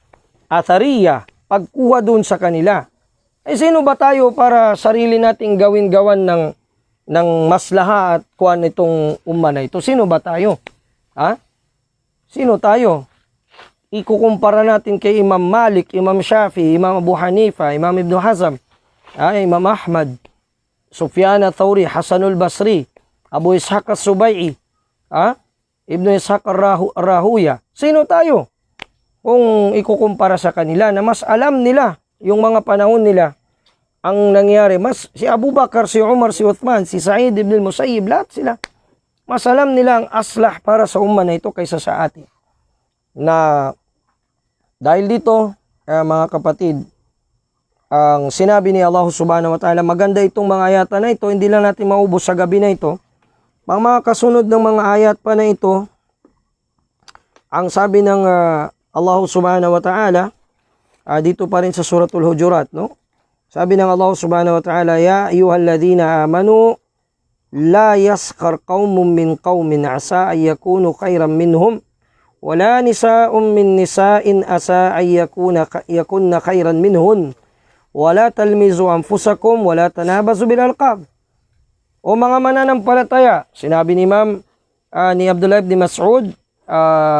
athariya, pagkuha dun sa kanila. Sino ba tayo para sarili nating gawin-gawan ng maslaha at kuan itong umma na ito? Sino ba tayo? Sino tayo? Ikukumpara natin kay Imam Malik, Imam Shafi, Imam Abu Hanifa, Imam Ibn Hazm, Imam Ahmad, Sufyan al-Thawri, Hasanul Basri, Abu Ishaq al-Subai'i, Ibn Ishaq al-Rahuya. Sino tayo? Kung ikukumpara sa kanila na mas alam nila yung mga panahon nila ang nangyari. Si Abu Bakar, si Umar, si Uthman, si Sa'id ibn al-Musayyib, lahat sila. Mas alam nila ang aslah para sa umma na ito kaysa sa atin. Na dahil dito, mga kapatid, ang sinabi ni Allah subhanahu wa ta'ala, maganda itong mga ayatan na ito, hindi lang natin maubos sa gabi na ito. Mga kasunod ng mga ayat pa na ito, ang sabi ng Allah subhanahu wa ta'ala, dito pa rin sa suratul Hujurat, no? Sabi ng Allah subhanahu wa ta'ala, ya ayyuhalladhina amanu, la yaskar qawmun min qawmin asa ay yakunu khayran minhum, wala nisa'un min nisa'in asa ay yakunna khayran minhun, wala talmizu anfusakum, wala tanabazu bil alqab. O mga mananampalataya, sinabi ni Imam ni Abdullah ibn Mas'ud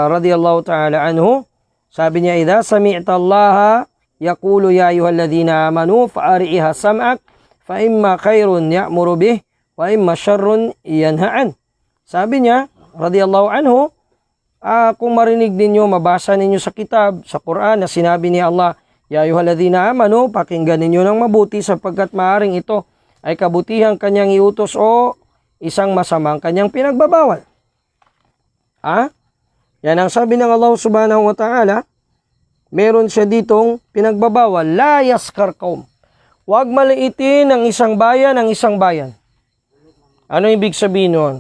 radiyallahu ta'ala anhu, sabi niya, idha sami'ta Allah yaqulu ya ayyuhalladhina amanu fa'ari'iha sam'ak fa imma khairun ya'muru bih wa imma syarrun yanha'an. Sabi niya, radiyallahu anhu, kung marinig ninyo, mabasa ninyo sa kitab, sa Quran na sinabi ni Allah, ya ayyuhalladhina amanu, pakinggan ninyo ng mabuti sapagkat maaring ito ay kabutihang kanyang iutos o isang masamang kanyang pinagbabawal. Yan ang sabi ng Allah subhanahu wa ta'ala, meron siya ditong pinagbabawal, la yaskar qaum. Huwag maliitin ang isang bayan ang isang bayan. Ano ibig sabihin nun?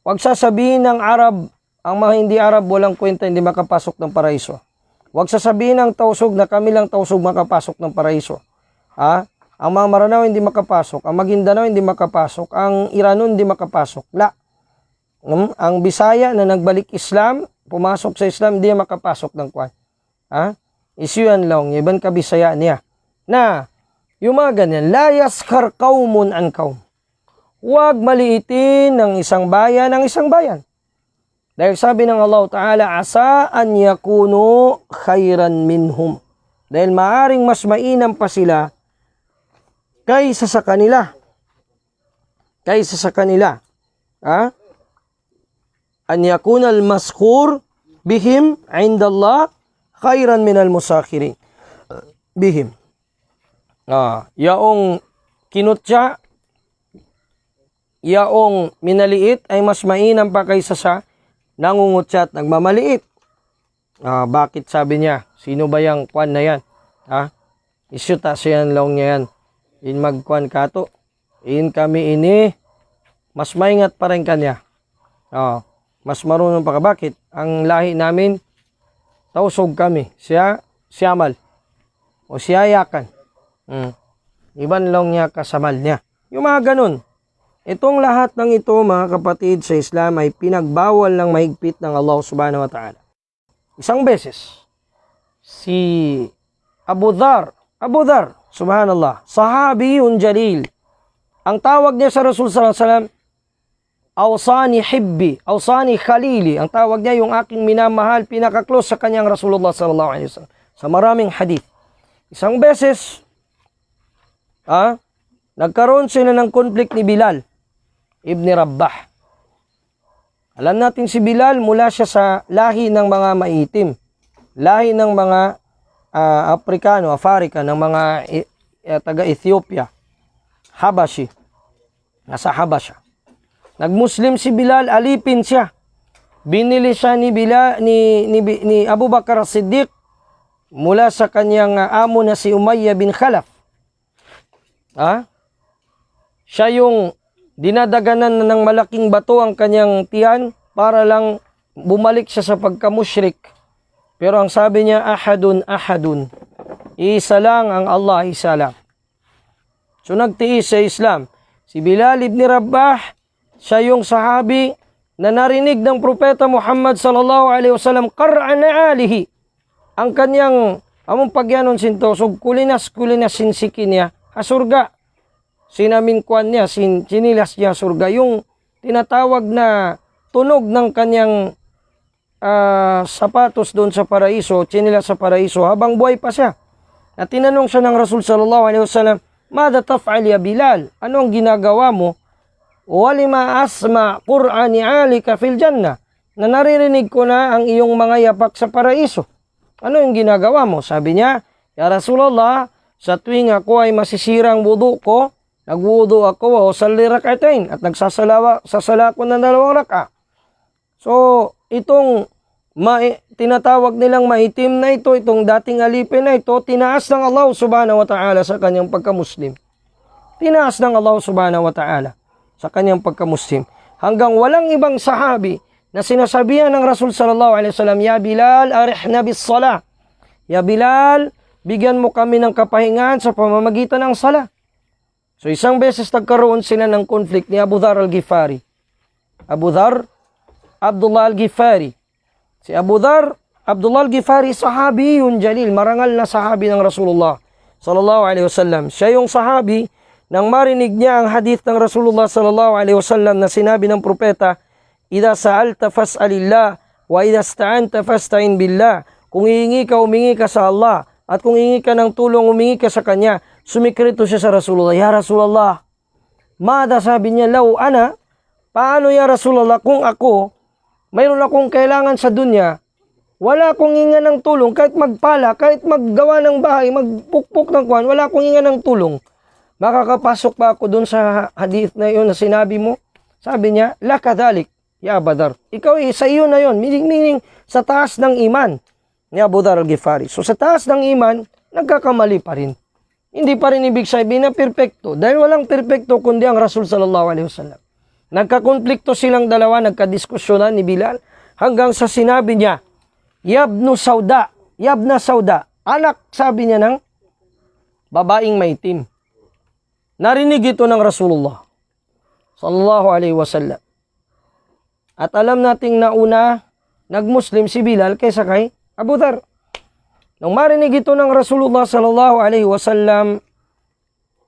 Huwag sasabihin ng Arab, ang mga hindi Arab walang kwenta, hindi makapasok ng paraiso. Huwag sasabihin ng Tausug na kami lang Tausug makapasok ng paraiso. Ang mga Maranao hindi makapasok, ang Maguindanao hindi makapasok, ang Iranon hindi makapasok. Ang Bisaya na nagbalik Islam, pumasok sa Islam, hindi makapasok ng kwan. Isyuan lang, iban ka Bisaya niya. Na, yung mga ganyan, la yaskar qaumun an qaum. Huwag maliitin ng isang bayan ang isang bayan. Dahil sabi ng Allah Ta'ala, asa an yakunu khairan minhum. Dahil maaring mas mainam pa sila kaysa sa kanila. Kaysa sa kanila. An yakuna al-maskhur bihim indallah khairan minal musakhirin bihim. Yaong kinutya, yaong minaliit ay mas mainam pa kaysa sa nangungutya at nagmamaliit. Bakit sabi niya? Sino ba yung kwan na yan? Isyuta siyan lang niya yan. In magkwan kato. In kami ini. Mas maingat pa rin kanya. Mas marunong pa ka. Bakit? Ang lahi namin, Tausug kami. Siya, siyamal. O siya yakan. Iban lang niya kasamal niya. Yung mga ganun. Itong lahat ng ito, mga kapatid, sa Islam ay pinagbawal ng mahigpit ng Allah subhanahu wa ta'ala. Isang beses, si Abu Dhar, subhanallah, sahabiyun jalil. Ang tawag niya sa Rasul sallallahu alaihi wasallam, awsani hibbi, awsani khalili. Ang tawag niya, yung aking minamahal, pinaka-close sa kanyang Rasulullah sallallahu alaihi wasallam. Sa maraming hadith. Isang beses, nagkaroon sila ng konflikt ni Bilal Ibn Rabah. Alam natin si Bilal, mula siya sa lahi ng mga maitim. Lahi ng mga Afrikano, Afrika, ng mga taga-Ethiopia. Habashi. Nasa Habasha. Nag-Muslim si Bilal, alipin siya. Binili siya ni Abu Bakar as-Siddiq mula sa kanyang amo na si Umayyah bin Khalaf. Siya yung dinadaganan ng malaking bato ang kanyang tiyan para lang bumalik siya sa pagkamusyrik. Pero ang sabi niya, ahadun. Isa lang ang Allah, isa lang. So nagtiis sa Islam. Si Bilal ibn Rabah, siya yung sahabi na narinig ng Propeta Muhammad sallallahu alaihi wasallam qar'an alihi. Ang kanyang among pagyanon sinto, so kulinas sinsikin niya, asurga. Sinamin kuan niya, sinilas niya surga. Yung tinatawag na tunog ng kanyang sapatos doon sa paraiso, sinilas sa paraiso, habang buhay pa siya. At tinanong siya ng Rasul sallallahu alaihi wasallam, "Mada taf'al ya Bilal? Ano ang ginagawa mo? Walima asma Qur'ani alika fil jannah." Na naririnig ko na ang iyong mga yapak sa paraiso. Ano yung ginagawa mo? Sabi niya, "Ya Rasulullah, sa tuwing ako ay masisirang wudu ko, nagwudu ako o salli rak'atain at nagsasala ko ng 2 raka." So, itong tinatawag nilang maitim na ito, itong dating alipin na ito, tinaas ng Allah subhanahu wa ta'ala sa kanyang pagka-Muslim. Tinaas ng Allah subhanahu wa ta'ala sa kanyang pagka-Muslim. Hanggang walang ibang sahabi na sinasabihan ng Rasul sallallahu alaihi wasallam, "Ya Bilal, arihna bis salah." Ya Bilal, bigyan mo kami ng kapahingan sa pamamagitan ng sala. So isang beses nagkaroon sila ng konflikt ni Abu Dhar al-Ghifari. Abu Dhar, Abdullah al-Ghifari. Si Abu Dhar, Abdullah al-Ghifari, sahabi yun jalil, marangal na sahabi ng Rasulullah sallallahu alaihi wasallam. Siya yung sahabi nang marinig niya ang hadith ng Rasulullah sallallahu alaihi wasallam na sinabi ng propeta, "Idza sa'alta fas'alillah wa idza ista'anta fasta'in billah." Kung humingi ka sa Allah, at kung hingi ka ng tulong, humingi ka sa Kanya. Sumikrito siya sa Rasulullah, "Ya Rasulullah, mada," sabi niya, "law ana, paano ya Rasulullah kung ako, mayroon akong kailangan sa dunya, wala akong hinga ng tulong, kahit magpala, kahit maggawa ng bahay, magpukpok ng kuwan, wala akong hinga ng tulong. Makakapasok pa ako dun sa hadith na yun na sinabi mo?" Sabi niya, "La kadhalik, ya Abu Dhar." Ikaw sa iyo na yun, meaning sa taas ng iman ni Abu Dhar al-Ghifari. So sa taas ng iman, nagkakamali pa rin. Hindi pa rin ibig sabihin na perpekto. Dahil walang perpekto kundi ang Rasul sallallahu alaihi wasallam. Nagkakonflikto silang dalawa, nagkadiskusyonan ni Bilal hanggang sa sinabi niya, "Yabna Sauda." Anak, sabi niya, ng babaeng maitim. Narinig ito ng Rasulullah sallallahu alaihi wasallam. At alam nating nauna nag-Muslim si Bilal kaysa kay Abu Dhar. Nung marinig ito ng Rasulullah sallallahu alaihi wasallam,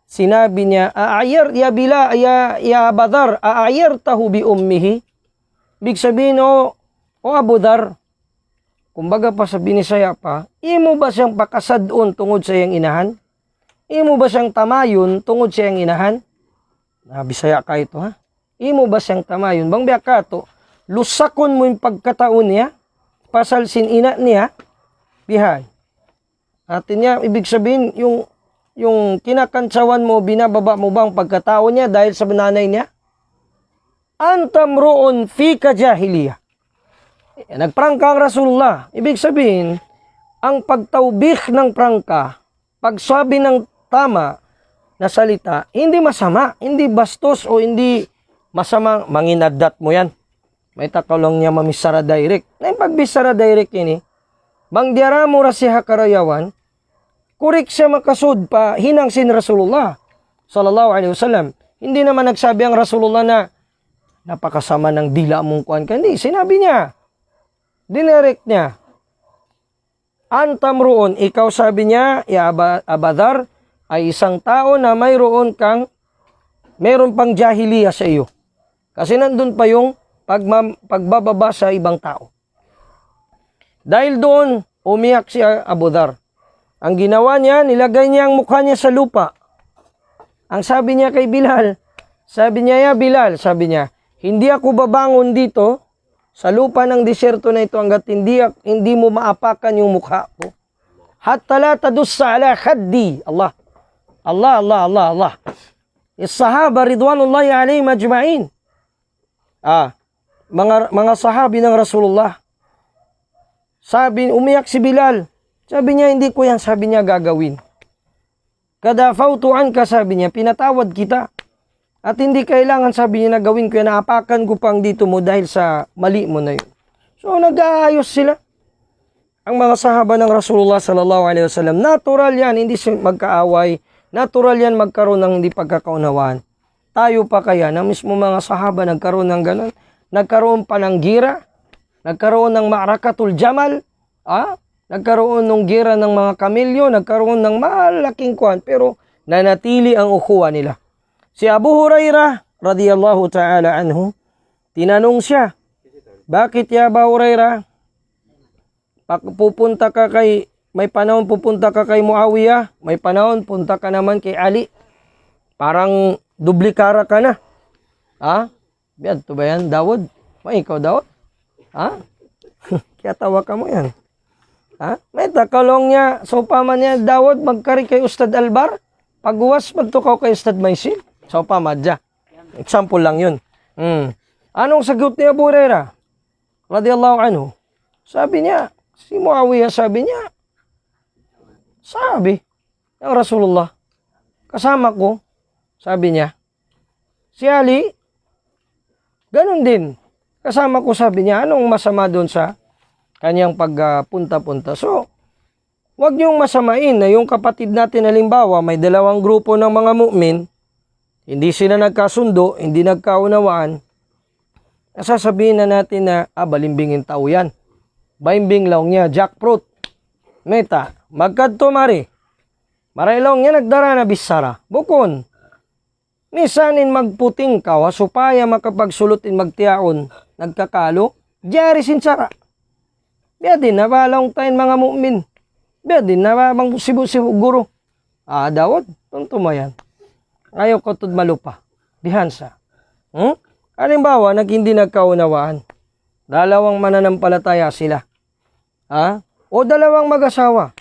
sinabi niya, ya Bilal, ya Abu Dhar, aayartahu bi ummihi?" Big sabihin, o Abu Dhar, kumbaga pa sa binisaya pa, imo ba siyang pakasadon tungod sa iyang inahan? Imo ba siyang tamayon tungod sa iyang inahan? Bisaya ka ito, ha? Imo ba siyang tamayon? Bang biya ka to, lusakon mo yung pagkataon niya, pasalsin ina niya, bihay. Atin niya, ibig sabihin, yung kinakantsawan mo, binababa mo ba ang pagkatao niya dahil sa nanay niya? Antamroon fika jahiliya. Nagprangka ang Rasulullah. Ibig sabihin, ang pagtaubik ng prangka, pagsabi ng tama na salita, hindi masama, hindi bastos o hindi masama, manginadat mo yan. May takalong niya mamisara direct. Na yung pagbisara direct ini, bang diara mo rasiha karayawan, kurik siya makasud pa hinang sin Rasulullah sallallahu alaihi wasallam. Hindi naman nagsabi ang Rasulullah na napakasama ng dila mong kuhan ka. Hindi, sinabi niya. Dinirect niya. Antamruon, ikaw sabi niya, ya Abadar, ay isang tao na mayroon meron pang jahiliya sa iyo. Kasi nandun pa yung pagbababa sa ibang tao. Dahil doon, umiyak si Abu Dhar. Ang ginawa niya, nilagay niya ang mukha niya sa lupa. Ang sabi niya kay Bilal, sabi niya, ya Bilal, sabi niya, hindi ako babangon dito sa lupa ng disyerto na ito hanggat hindi mo maapakan yung mukha ko. Hatta la tadussa ala khaddi. Allah. Allah, Allah, Allah, Allah. Is-sahaba ridwanullahi alayhim ajma'in. Mga sahabi ng Rasulullah. Umiyak si Bilal. Sabi niya, hindi ko yan, sabi niya, gagawin. Kadafautu anka, sabi niya, pinatawad kita. At hindi kailangan, sabi niya, na gawin ko yan, naapakan ko pang dito mo dahil sa mali mo na yun. So, nag-aayos sila. Ang mga sahaba ng Rasulullah sallallahu alaihi wasallam, natural yan, hindi magkaaway. Natural yan magkaroon ng hindi pagkakaunawaan. Tayo pa kaya na mismo mga sahaba nagkaroon ng ganun? Nagkaroon pa ng gira? Nagkaroon ng ma'rakatul jamal? Nagkaroon ng gira ng mga kamilyo? Nagkaroon ng malaking kuwan? Pero nanatili ang ukhuwa nila. Si Abu Hurairah radhiyallahu ta'ala anhu, tinanong siya, bakit ya Abu Hurairah? May panahon pupunta ka kay Muawiyah, may panahon punta ka naman kay Ali. Parang dublikara ka na. Biyad, to ba yan, Dawud? Ikaw, Dawud? Kaya tawa ka mo yan. May takalong niya, so paman niya, Dawud, magkari kay Ustad Albar, pagwas, magtukaw kay Ustad Maisil. So pamadya. Example lang yun. Anong sagot ni Abu Hurairah? Radiyallahu anhu. Sabi niya, si Muawiyah sabi niya, ng Rasulullah, kasama ko, sabi niya, si Ali, ganun din. Kasama ko, sabi niya, anong masama doon sa kanyang pagpunta-punta. So, wag niyong masamain na yung kapatid natin, halimbawa, may dalawang grupo ng mga mu'min, hindi sila nagkasundo, hindi nagkaunawaan, sasabihin na natin na, balimbingin tao yan. Baimbing lang niya, jackfruit. Meta, magkadto mari. Marailong niya nagdara na bisara. Bukon. Misanin magputing ka, supaya makapagsulutin magtiyaon, nagkakalo, jari sinsara. Biya din na balong tayo mga mu'min. Biya din na bang sibu-sibu guro. Dawod, tuntumayan. Ayaw ko tud malupa. Bihansa. Halimbawa, hindi nagkaunawaan. Dalawang mananampalataya sila. O dalawang mag-asawa.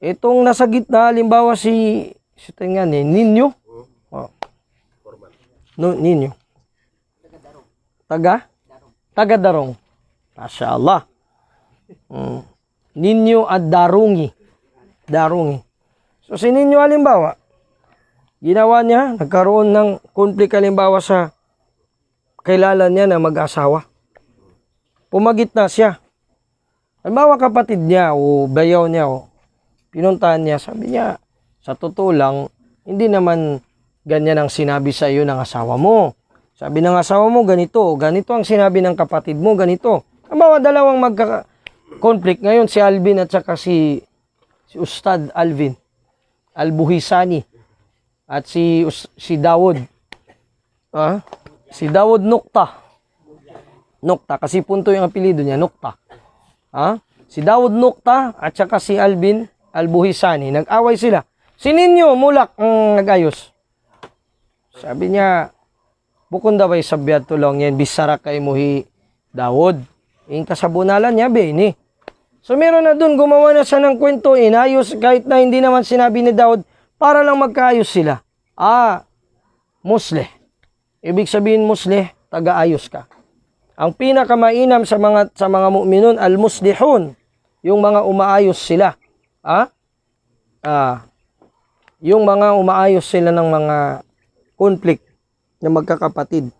Itong nasa gitna, halimbawa Ninyo. Ninyo. Taga Darong. Masya Allah. Ninyo at Darungi. So si Ninyo, halimbawa, ginawa niya, nagkaroon ng konflik halimbawa sa kilala niya na mag-asawa. Pumagit na siya. Halimbawa kapatid niya o bayaw niya pinuntahan niya, sabi niya, sa totoo lang, hindi naman ganyan ang sinabi sa iyo ng asawa mo. Sabi ng asawa mo, ganito ang sinabi ng kapatid mo, ganito. Halimbawa dalawang magka-conflict ngayon, si Alvin at saka si Ustad Alvin Al-Buhisani at si Dawud. Si Dawud Nukta, kasi punto yung apelido niya, Nukta. Si Dawud Nukta at saka si Alvin Al-Buhisani, nag-away sila. Si Ninyo, mulak ang nag-ayos. Sabi niya, bukon daw ay sabyad tulong yan, bisara kay muhi Dawud. Yung kasabunalan niya, bini. So meron na dun, gumawa na siya ng kwento, inayos, kahit na hindi naman sinabi ni Dawud, para lang magkaayos sila. Musleh. Ibig sabihin musleh, taga-ayos ka. Ang pinakamainam sa mga mu'minun, al-muslihun, yung mga umaayos sila. Yung mga umaayos sila ng mga conflict na magkakapatid.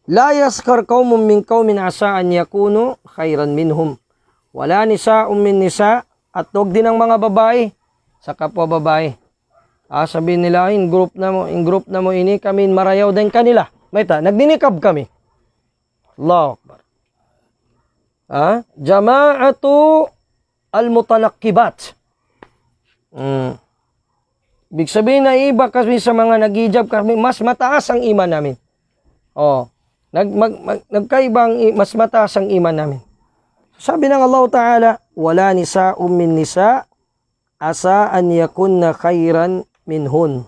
La yaskar qaumun min qaumin asa an yakunu khairan minhum. Wala nisa'un min nisa, at huwag din ang mga babae sa kapwa babae. Sabihin nila, in group na mo ini, kami marayaw din kanila. May nagdinikab kami. Allahu Akbar. Jama'atu al-mutanakkibat. Ibig sabihin na iba kasi sa mga nag-hijab kami, mas mataas ang iman namin. Nagkaibang mas mataas ang iman namin. Sabi ng Allah Ta'ala, wala nisa'um min nisa' asa an yakunna khairan minhun.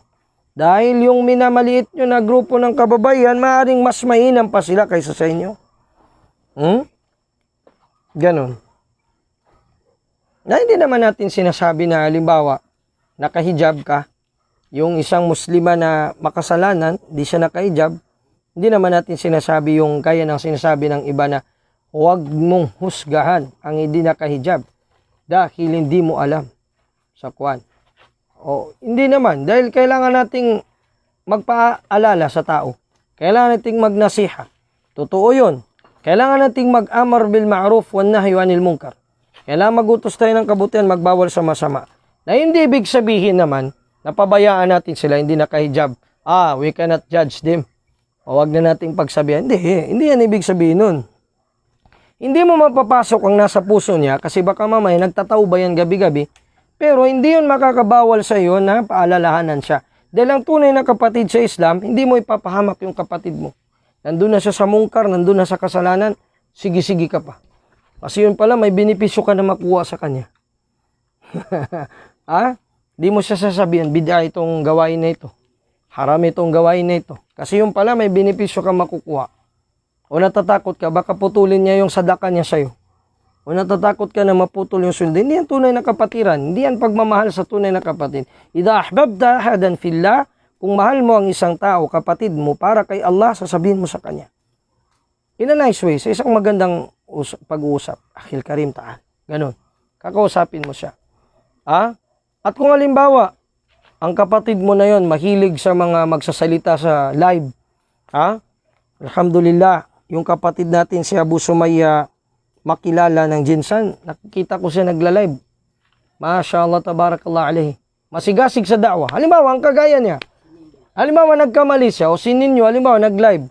Dahil yung minamaliit nyo na grupo ng kababayan, maaaring mas mainam pa sila kaysa sa inyo. Ganon. Na hindi naman natin sinasabi na halimbawa, nakahijab ka, yung isang muslima na makasalanan, di siya nakahijab, hindi naman natin sinasabi yung kaya ng sinasabi ng iba na huwag mong husgahan ang hindi nakahijab dahil hindi mo alam sa kwan. Hindi naman, dahil kailangan nating magpaalala sa tao. Kailangan nating magnasiha. Totoo yun. Kailangan nating mag-amar bil ma'ruf wan nahyi anil munkar. Kailangan magutos tayo ng kabutihan, magbawal sa masama. Na hindi ibig sabihin naman, napabayaan natin sila, hindi nakahijab. We cannot judge them. Huwag na nating pagsabihan. Hindi yan ibig sabihin nun. Hindi mo mapapasok ang nasa puso niya kasi baka mamaya nagtatauba yan gabi-gabi. Pero hindi yun makakabawal sa iyo na paalalahanan siya. Dahil ang tunay na kapatid sa Islam, hindi mo ipapahamak yung kapatid mo. Nandun na siya sa mungkar, nandun na sa kasalanan, sige-sige ka pa. Kasi yun pala, may benepisyo ka na makuha sa kanya. Di mo siya sasabihan, bid'a itong gawain na ito. Haram itong gawain na ito. Kasi yun pala, may benepisyo ka makukuha. O natatakot ka, baka putulin niya yung sadaka niya sa'yo. O natatakot ka na maputol yung sweldo. Hindi yan tunay na kapatiran. Hindi yan pagmamahal sa tunay na kapatid. Idha ahbabta ahadan fillah, kung mahal mo ang isang tao, kapatid mo, para kay Allah, sasabihin mo sa kanya. In a nice way, sa isang magandang pag-uusap. Akhil Karim ta'al. Ganon. Kakausapin mo siya. At kung halimbawa, ang kapatid mo na yon mahilig sa mga magsasalita sa live. Alhamdulillah, yung kapatid natin si Abu Sumaya, makilala ng Jinsan, nakikita ko siya nagla-live. Masya Allah, tabarakallah alaihi. Masigasig sa da'wah. Halimbawa, ang kagaya niya. Halimbawa, nagkamali siya o si Ninyo, halimbawa, nag-live.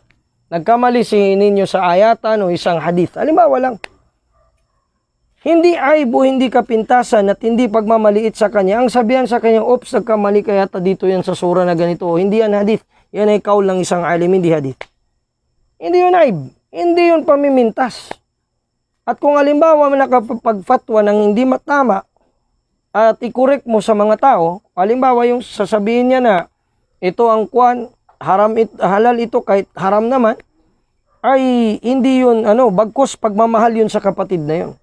Nagkamali si Ninyo sa ayatan o isang hadith. Halimbawa lang. Hindi aib o hindi kapintasan at hindi pagmamaliit sa kanya. Ang sabihan sa kanya, oops, nagkamali kaya dito yan sa sura na ganito. O, hindi yan hadith. Yan ay kaul ng isang alim, hindi hadith. Hindi yun aib. Hindi yun pamimintas. At kung halimbawa nakapagfatwa ng hindi matama at i-correct mo sa mga tao, halimbawa yung sasabihin niya na ito ang kwan, halal ito kahit haram naman, ay hindi yun, bagkus pagmamahal yun sa kapatid na yun.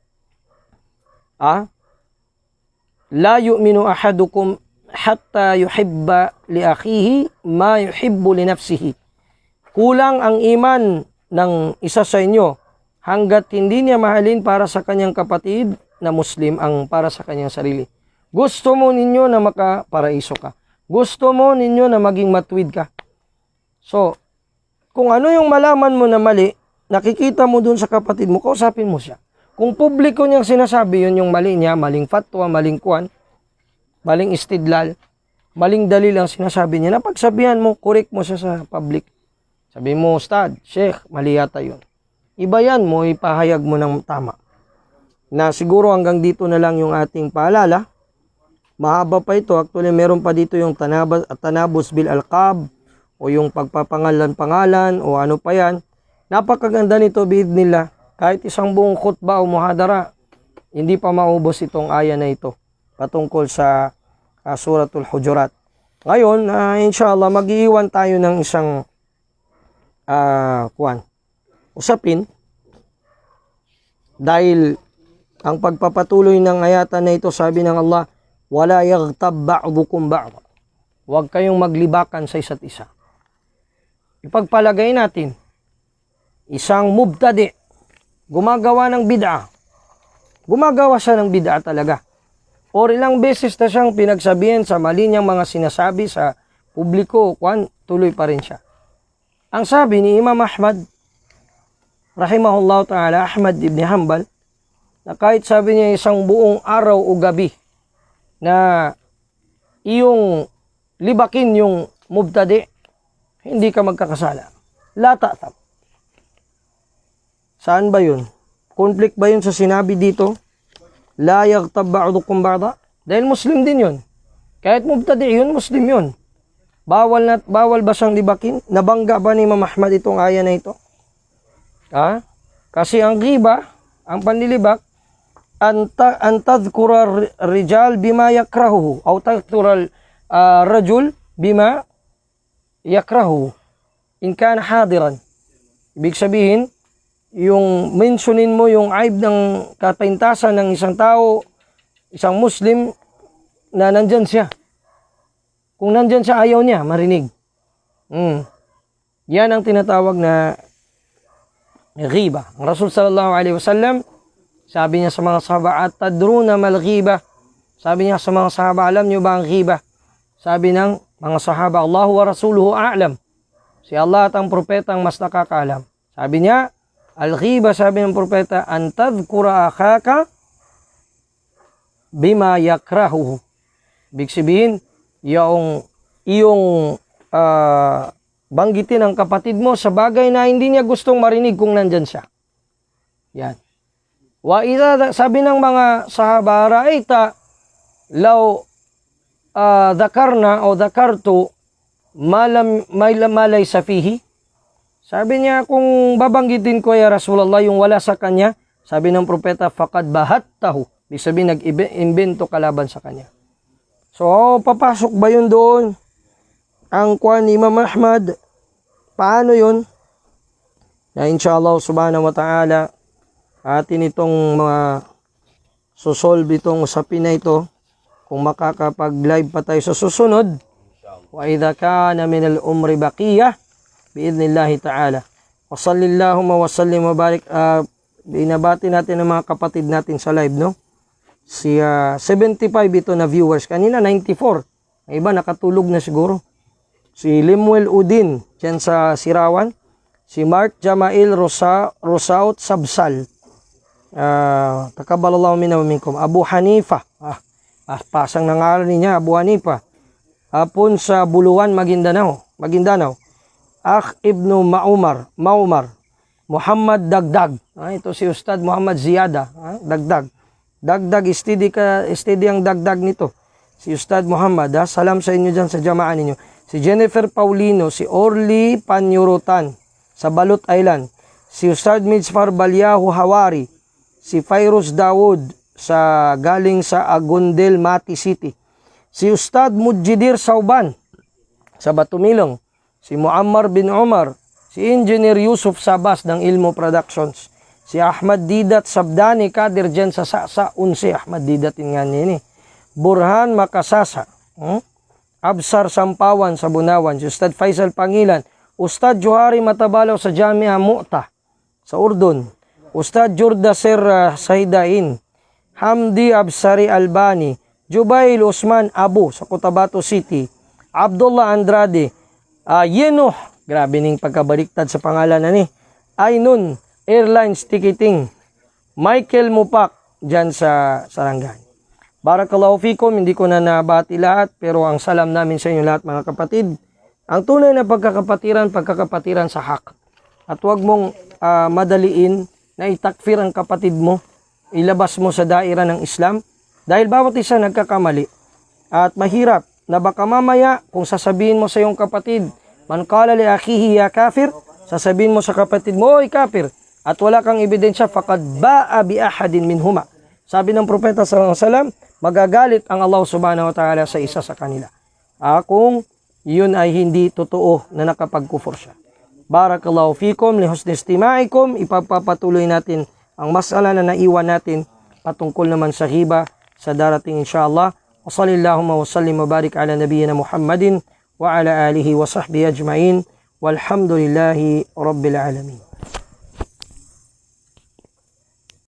La yu'minu ahadukum hatta yuhibba li akhihi ma yuhibbu li nafsihi. Kulang ang iman ng isa sa inyo hanggat hindi niya mahalin para sa kanyang kapatid na Muslim ang para sa kanyang sarili. Gusto mo ninyo na makaparaiso ka. Gusto mo ninyo na maging matuwid ka. So, kung ano yung malaman mo na mali, nakikita mo dun sa kapatid mo, kausapin mo siya. Kung publiko niyang sinasabi, yun yung mali niya, maling fatwa, maling kuwan, maling istidlal, maling dalil ang sinasabi niya, napagsabihan mo, correct mo siya sa public. Sabi mo, Ustad, Sheikh, mali yata yun. Iba yan mo, ipahayag mo ng tama. Na siguro hanggang dito na lang yung ating paalala. Mahaba pa ito. Actually, meron pa dito yung tanabus bil alqab o yung pagpapangalan-pangalan o ano pa yan. Napakaganda nito, biidnillah. Kahit isang buong khutbah o muhadara, hindi pa maubos itong aya na ito patungkol sa Suratul Hujurat. Ngayon, inshallah, mag-iiwan tayo ng isang usapin dahil ang pagpapatuloy ng ayatan na ito, sabi ng Allah, wala yaghtab ba'dukum ba'd. Huwag kayong maglibakan sa isa't isa. Ipagpalagay natin, isang mubtadi, gumagawa ng bid'a. Gumagawa siya ng bid'a talaga. Or ilang beses na siyang pinagsabihan sa mali niyang mga sinasabi sa publiko, tuloy pa rin siya. Ang sabi ni Imam Ahmad, rahimahullah ta'ala, Ahmad ibn Hanbal, na kahit sabi niya isang buong araw o gabi na iyong libakin yung mubtadi, hindi ka magkakasala. La ta'tham. Saan ba yun? Conflict ba yun sa sinabi dito? La yaghtab ba'dukum ba'da? Dahil Muslim din yun. Kahit mubtadi yun, Muslim yun. Bawal ba siyang libakin? Nabangga ba ni Imam Ahmad itong aya na ito? Kasi ang ghiba, ang panlilibak, an tadhkura rijal bima yakrahuhu o tadhkura rajul bima yakrahuhu in kana hadiran. Ibig sabihin, yung mentionin mo yung aib ng kapintasan ng isang tao, isang Muslim na nandyan siya. Kung nandyan siya, ayaw niya marinig. Yan ang tinatawag na ghiba. Ang Rasul sallallahu alaihi wasallam, sabi niya sa mga sahaba, at-tadruna mal ghiba. Sabi niya sa mga sahaba, alam niyo ba ang ghiba? Sabi ng mga sahaba, Allahu wa rasuluhu a'lam. Si Allah at ang propeta ang mas nakakaalam. Sabi niya, al-ghiba, sabi ng propeta, an tadhkura akhaka bima yakrahuhu. Ibig sabihin, iyong banggitin ang kapatid mo sa bagay na hindi niya gustong marinig kung nandyan siya. Yan. Wa idha, sabi ng mga sahaba, ra'aita law dhakarna o dhakartu malay sa fihi. Sabi niya, kung babanggitin ko ya Rasulullah yung wala sa kanya, sabi ng propeta, faqad bahattahu. Ibig sabihin, nag-imbento kalaban sa kanya. So, papasok ba yun doon? Ang kuwan ni Imam Ahmad, paano yun? Na inshallah subhanahu wa ta'ala, atin itong mga susolve itong usapin na ito, kung makakapag-live pa tayo sa susunod, wa idha kana min al-umri baqiyah, biidhnillahi ta'ala. Wa sallillahumma wa sallim wa barik. Binabati natin ang mga kapatid natin sa live, no? Si 75 ito na viewers. Kanina 94. Ang iba nakatulog na siguro. Si Limuel Udin, dyan sa Sirawan. Si Mark Jamail Rosaut Sabsal. Takabalallahu minna wa minkum. Abu Hanifa. Pasang nangalan niya, Abu Hanifa. Hapon sa Buluan, Maguindanao. Akh Ibnu Maumar. Muhammad Dagdag. Ito si Ustad Muhammad Ziyada. Dagdag. Steady ang dagdag nito. Si Ustad Muhammad, salam sa inyo dyan sa jamaan ninyo. Si Jennifer Paulino, si Orly Panyurutan sa Balut Island. Si Ustad Mitzfar Balyahu Hawari. Si Fairuz Dawood galing sa Agundel, Mati City. Si Ustad Mujjidir Sauban sa Batumilong. Si Muammar bin Umar. Si Engineer Yusuf Sabas ng Ilmo Productions. Si Ahmad Didat Sabdani Kadir dyan sa Unsi. Ahmad Didat nga nini. Burhan Makasasa. Absar Sampawan sa Bunawan. Si Ustad Faisal Pangilan. Ustad Johari Matabalaw sa Jamia Mu'ta sa Urdun. Ustad Jurdasir Saidain. Hamdi Absari Albani. Jubail Usman Abu sa Cotabato City. Abdullah Andrade. Yenuh. Grabe ning pagkabaliktad sa pangalan na ni. Ainun Airlines Ticketing. Michael Mupak dyan sa Sarangani. Barakallahu fikum, hindi ko na nabati lahat, pero ang salam namin sa inyo lahat mga kapatid. Ang tunay na pagkakapatiran sa hak. At huwag mong madaliin na itakfir ang kapatid mo, ilabas mo sa daira ng Islam, dahil bawat isa nagkakamali. At mahirap na baka mamaya kung sasabihin mo sa iyong kapatid, man qala li akhihi ya kafir, sasabihin mo sa kapatid mo, oy kafir, at wala kang ebidensya, faqad ba'a bi ahadin minhuma. Sabi ng propeta sallallahu alaihi wasallam, magagalit ang Allah subhanahu wa ta'ala sa isa sa kanila. Kung yun ay hindi totoo na nakapagkufur siya. Barakallahu fikum, li husni istimaikum, ipapatuloy natin ang masala na naiwan natin patungkol naman sa ghiba sa darating insyaAllah. Wa sallallahu wa sallim wa barik ala nabiyyina Muhammadin wa ala alihi wa sahbihi ajma'in. Walhamdulillahi rabbil alamin.